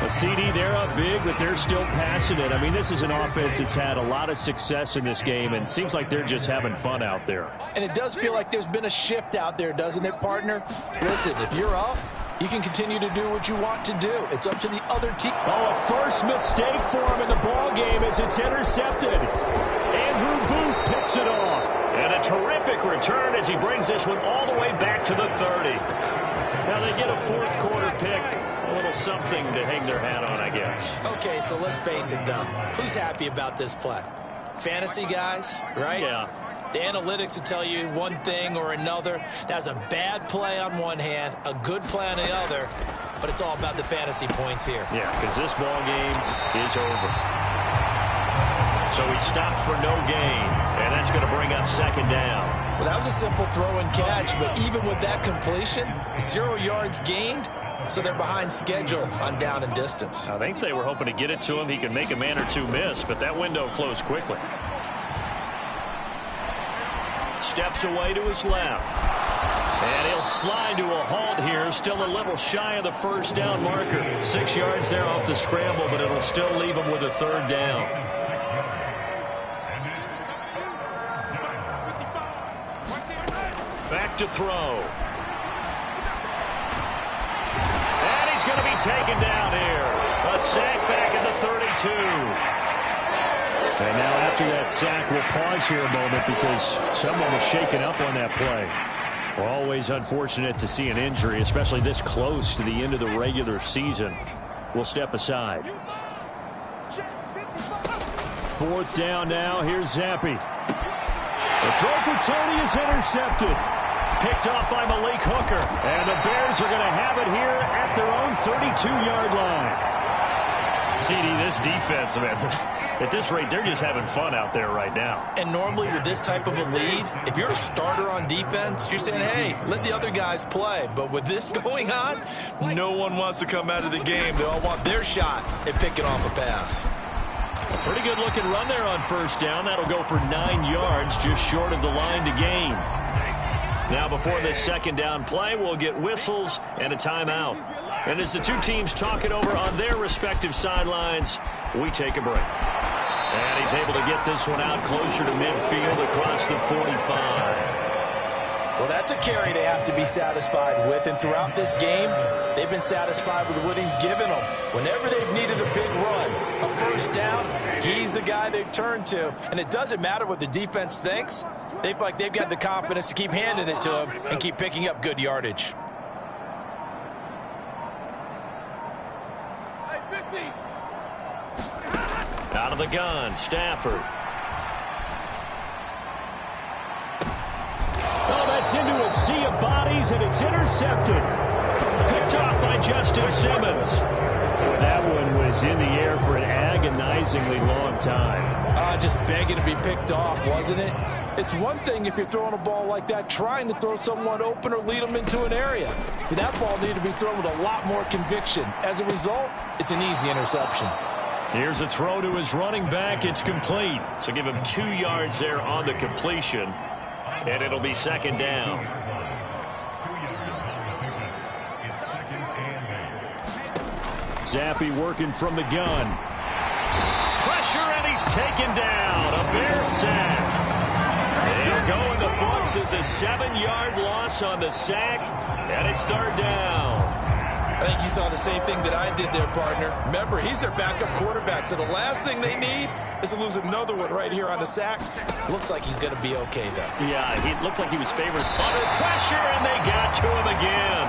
A CD, they're up big, but they're still passing it. I mean, this is an offense that's had a lot of success in this game, and it seems like they're just having fun out there. And it does feel like there's been a shift out there, doesn't it, partner? Listen, if you're up, you can continue to do what you want to do. It's up to the other team. Oh, a first mistake for him in the ball game as it's intercepted. Andrew Booth picks it off. And a terrific return as he brings this one all the way back to the 30. Now they get a fourth quarter pick. A little something to hang their hat on, I guess. Okay, so let's face it, though. Who's happy about this play? Fantasy guys, right? Yeah. The analytics will tell you one thing or another. That's a bad play on one hand, a good play on the other, but it's all about the fantasy points here. Yeah, because this ball game is over. So he stopped for no gain, and that's going to bring up second down. Well, that was a simple throw and catch, but even with that completion, 0 yards gained, so they're behind schedule on down and distance. I think they were hoping to get it to him. He could make a man or two miss, but that window closed quickly. Steps away to his left. And he'll slide to a halt here. Still a little shy of the first down marker. 6 yards there off the scramble, but it'll still leave him with a third down. Back to throw. And he's going to be taken down here. A sack back at the 32. And now after that sack, we'll pause here a moment because someone was shaken up on that play. We're always unfortunate to see an injury, especially this close to the end of the regular season. We'll step aside. Fourth down now. Here's Zappi. The throw for Tony is intercepted. Picked off by Malik Hooker. And the Bears are going to have it here at their own 32-yard line. CD, this defense, man, at this rate, they're just having fun out there right now. And normally with this type of a lead, if you're a starter on defense, you're saying, hey, let the other guys play. But with this going on, no one wants to come out of the game. They all want their shot at picking off a pass. A pretty good-looking run there on first down. That'll go for 9 yards, just short of the line to gain. Now before this second down play, we'll get whistles and a timeout. And as the two teams talk it over on their respective sidelines, we take a break. And he's able to get this one out closer to midfield across the 45. Well, that's a carry they have to be satisfied with. And throughout this game, they've been satisfied with what he's given them. Whenever they've needed a big run, a first down, he's the guy they've turned to. And it doesn't matter what the defense thinks. They feel like they've got the confidence to keep handing it to him and keep picking up good yardage. Out of the gun, Stafford. Oh, that's into a sea of bodies, and it's intercepted. Picked off by Justin Simmons. That one was in the air for an agonizingly long time. Just begging to be picked off, wasn't it? It's one thing if you're throwing a ball like that, trying to throw someone open or lead them into an area. But that ball needed to be thrown with a lot more conviction. As a result, it's an easy interception. Here's a throw to his running back. It's complete. So give him 2 yards there on the completion. And it'll be second down. Zappi working from the gun. Pressure, and he's taken down. A Bear sack. He'll go in the books as a 7-yard loss on the sack, and it's third down. I think you saw the same thing that I did there, partner. Remember, he's their backup quarterback, so the last thing they need is to lose another one right here on the sack. Looks like he's going to be okay, though. Yeah, he looked like he was favored. Under pressure, and they got to him again.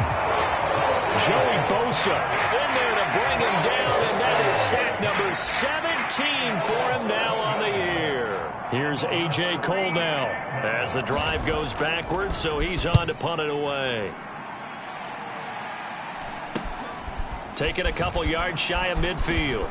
Joey Bosa in there to bring him down, and that is sack number 17 for him now on the year. Here's A.J. Cole now as the drive goes backwards, so he's on to punt it away. Taking a couple yards shy of midfield.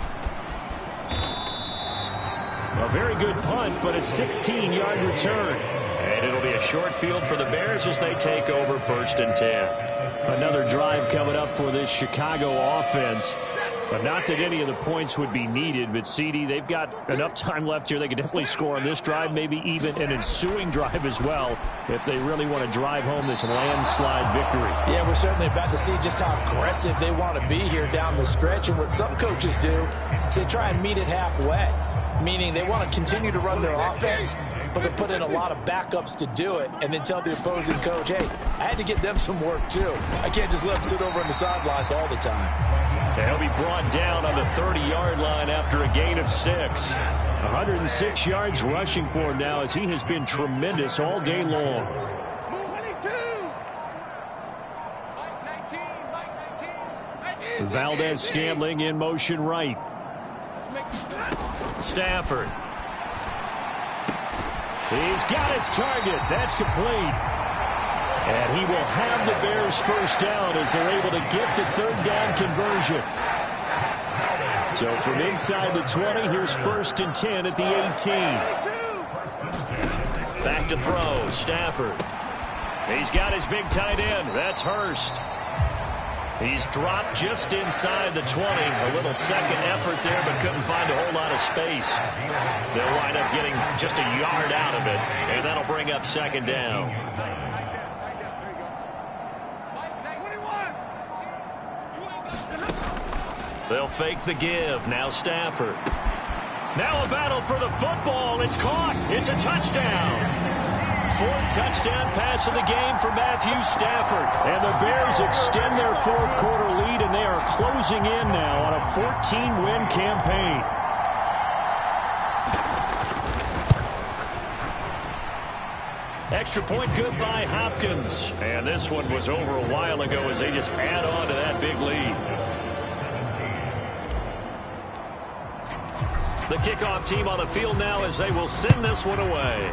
A very good punt, but a 16-yard return. And it'll be a short field for the Bears as they take over 1st and 10. Another drive coming up for this Chicago offense. But not that any of the points would be needed, but CD, they've got enough time left here. They can definitely score on this drive, maybe even an ensuing drive as well, if they really want to drive home this landslide victory. Yeah, we're certainly about to see just how aggressive they want to be here down the stretch. And what some coaches do is they try and meet it halfway, meaning they want to continue to run their offense, but they put in a lot of backups to do it, and then tell the opposing coach, hey, I had to get them some work too. I can't just let them sit over on the sidelines all the time. He'll be brought down on the 30-yard line after a gain of 6. 106 yards rushing for him now as he has been tremendous all day long. 22. Valdez-Scantling in motion right. Stafford. He's got his target. That's complete. And he will have the Bears first down as they're able to get the third down conversion. So from inside the 20, here's 1st and 10 at the 18. Back to throw, Stafford. He's got his big tight end. That's Hurst. He's dropped just inside the 20. A little second effort there, but couldn't find a whole lot of space. They'll wind up getting just a yard out of it, and that'll bring up 2nd down. They'll fake the give. Now Stafford. Now a battle for the football. It's caught. It's a touchdown. 4th touchdown pass of the game for Matthew Stafford. And the Bears extend their 4th quarter lead, and they are closing in now on a 14-win campaign. Extra point good by Hopkins. And this one was over a while ago as they just add on to that big lead. The kickoff team on the field now as they will send this one away.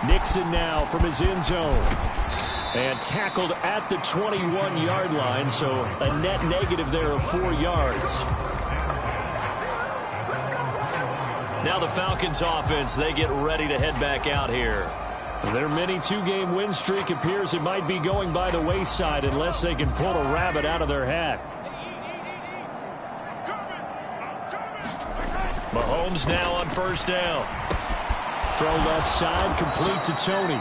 Nixon now from his end zone. And tackled at the 21-yard line, so a net negative there of 4 yards. Now the Falcons offense, they get ready to head back out here. Their mini 2-game win streak appears it might be going by the wayside unless they can pull a rabbit out of their hat. Mahomes now on 1st down. Throw left side, complete to Tony.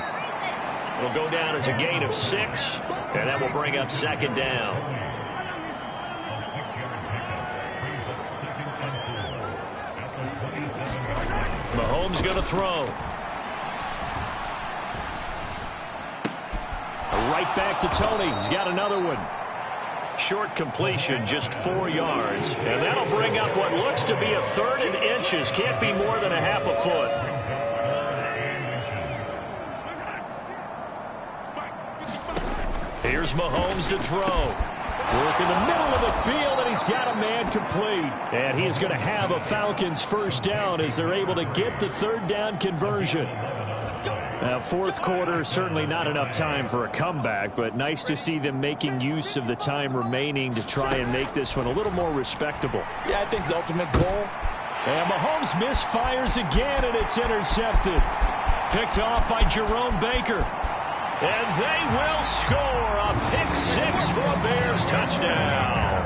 It'll go down as a gain of 6, and that will bring up 2nd down. Mahomes going to throw. Right back to Tony. He's got another one. Short completion, just 4 yards. And that'll bring up what looks to be a 3rd and inches. Can't be more than a half a foot. Here's Mahomes to throw. Work in the middle of the field, and he's got a man complete. And he is going to have a Falcons first down as they're able to get the 3rd down conversion. Now, 4th quarter, certainly not enough time for a comeback, but nice to see them making use of the time remaining to try and make this one a little more respectable. Yeah, I think the ultimate goal. And Mahomes misfires again, and it's intercepted. Picked off by Jerome Baker. And they will score a pick-6 for a Bears touchdown.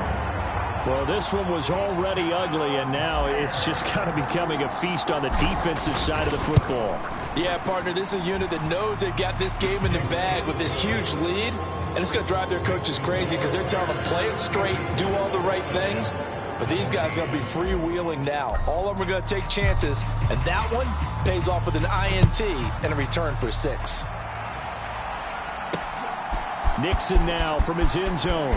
Well, this one was already ugly, and now it's just kind of becoming a feast on the defensive side of the football. Yeah, partner, this is a unit that knows they've got this game in the bag with this huge lead, and it's going to drive their coaches crazy because they're telling them play it straight, do all the right things. But these guys are going to be freewheeling now. All of them are going to take chances, and that one pays off with an INT and a return for 6. Nixon now from his end zone.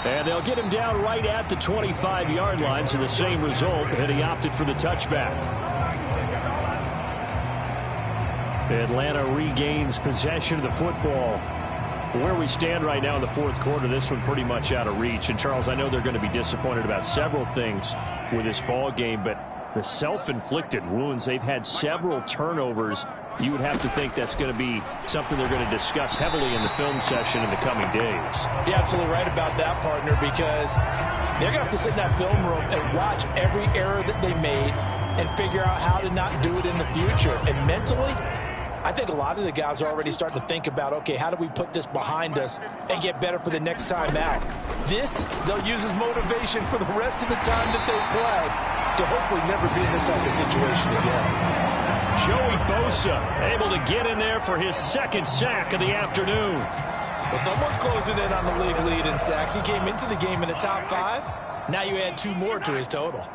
And they'll get him down right at the 25-yard line, so the same result, and he opted for the touchback. Atlanta regains possession of the football. Where we stand right now in the fourth quarter, this one pretty much out of reach. And, Charles, I know they're going to be disappointed about several things with this ball game, but the self-inflicted wounds, they've had several turnovers. You would have to think that's going to be something they're going to discuss heavily in the film session in the coming days. You're absolutely right about that, partner, because they're going to have to sit in that film room and watch every error that they made and figure out how to not do it in the future. And mentally, I think a lot of the guys are already starting to think about, okay, how do we put this behind us and get better for the next time out? This, they'll use as motivation for the rest of the time that they play to hopefully never be in this type of situation again. Joey Bosa able to get in there for his second sack of the afternoon. Well, someone's closing in on the league lead in sacks. He came into the game in the top 5. Now you add 2 more to his total.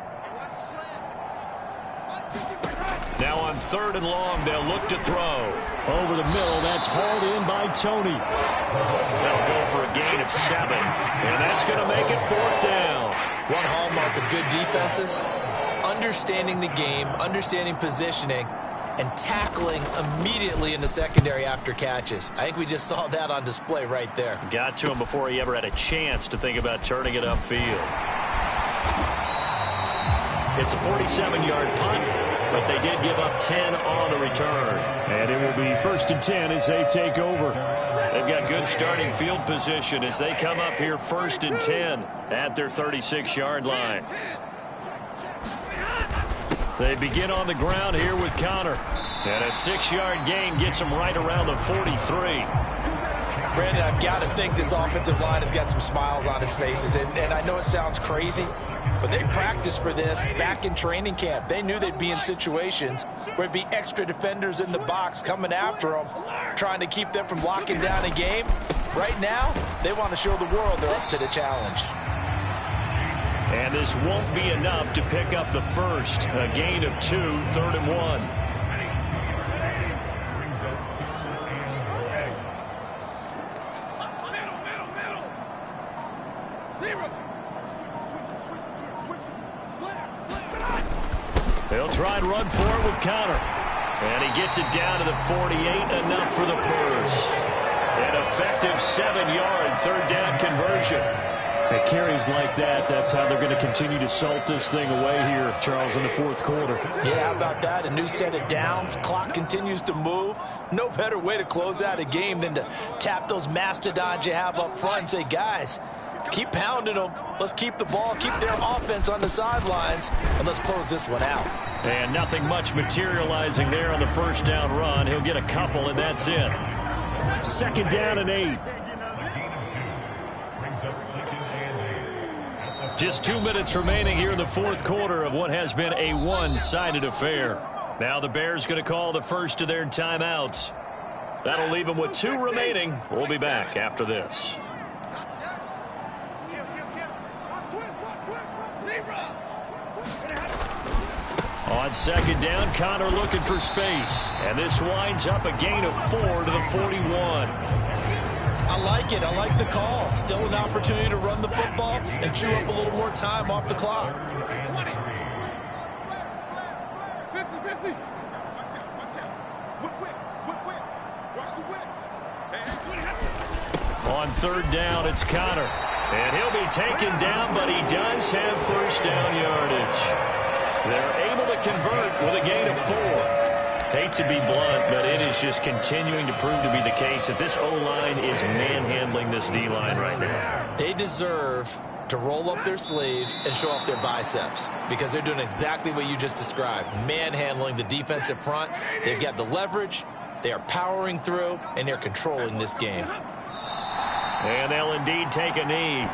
Now on 3rd and long, they'll look to throw. Over the middle, that's hauled in by Tony. That'll go for a gain of 7, and that's going to make it 4th down. One hallmark of good defenses is understanding the game, understanding positioning, and tackling immediately in the secondary after catches. I think we just saw that on display right there. Got to him before he ever had a chance to think about turning it upfield. It's a 47-yard punt, but they did give up 10 on the return. And it will be 1st and 10 as they take over. They've got good starting field position as they come up here 1st and 10 at their 36-yard line. They begin on the ground here with Connor. And a 6-yard gain gets them right around the 43. Brandon, I've got to think this offensive line has got some smiles on its faces. And I know it sounds crazy, but they practiced for this back in training camp. They knew they'd be in situations where it'd be extra defenders in the box coming after them, trying to keep them from locking down a game. Right now, they want to show the world they're up to the challenge. And this won't be enough to pick up the first. A gain of 2, 3rd and 1. They'll try and run for it with Connor. And he gets it down to the 48, enough for the first. An effective 7-yard 3rd down conversion. At carries like that, that's how they're going to continue to salt this thing away here, Charles, in the fourth quarter. Yeah, how about that? A new set of downs. Clock continues to move. No better way to close out a game than to tap those mastodons you have up front and say, guys, keep pounding them. Let's keep the ball, keep their offense on the sidelines, and let's close this one out. And nothing much materializing there on the first down run. He'll get a couple, and that's it. 2nd down and 8. Just 2 minutes remaining here in the fourth quarter of what has been a one-sided affair. Now the Bears going to call the first of their timeouts. That'll leave them with 2 remaining. We'll be back after this. On 2nd down, Connor looking for space. And this winds up a gain of 4 to the 41. I like it. I like the call. Still an opportunity to run the football and chew up a little more time off the clock. 50-50. On 3rd down, it's Connor. And he'll be taken down, but he does have first down yardage. They're able to convert with a gain of 4. Hate to be blunt, but it is just continuing to prove to be the case that this O-line is manhandling this D-line right now. They deserve to roll up their sleeves and show off their biceps because they're doing exactly what you just described, manhandling the defensive front. They've got the leverage, they are powering through, and they're controlling this game. And they'll indeed take a knee.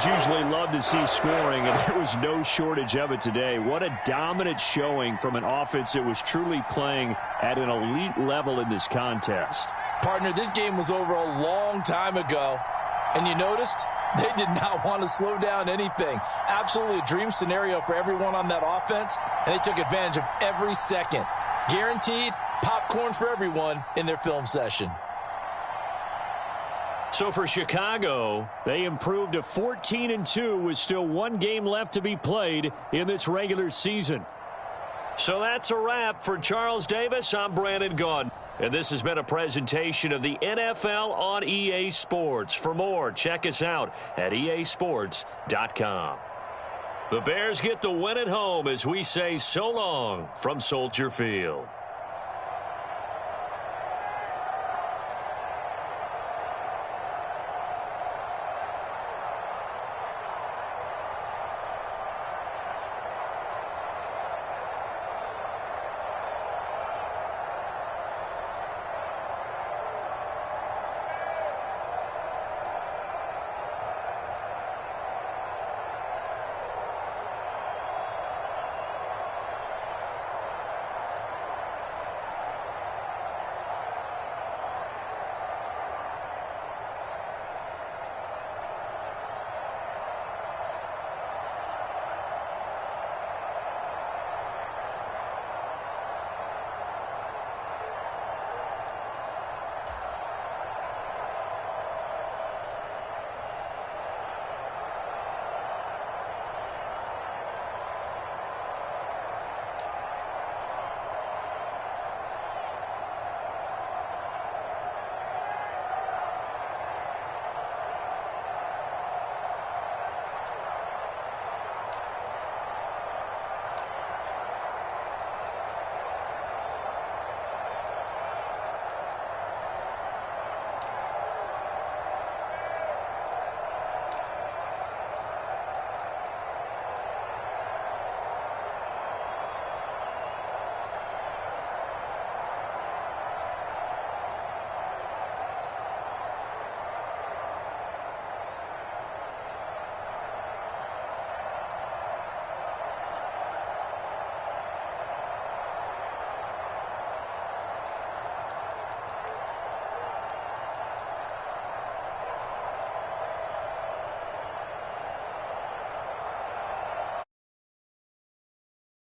Fans usually love to see scoring, and there was no shortage of it today. What a dominant showing from an offense that was truly playing at an elite level in this contest. Partner, this game was over a long time ago, and you noticed they did not want to slow down anything. Absolutely a dream scenario for everyone on that offense, and they took advantage of every second. Guaranteed popcorn for everyone in their film session. So for Chicago, they improved to 14-2 with still one game left to be played in this regular season. So that's a wrap. For Charles Davis, I'm Brandon Gaudin. And this has been a presentation of the NFL on EA Sports. For more, check us out at easports.com. The Bears get the win at home as we say so long from Soldier Field.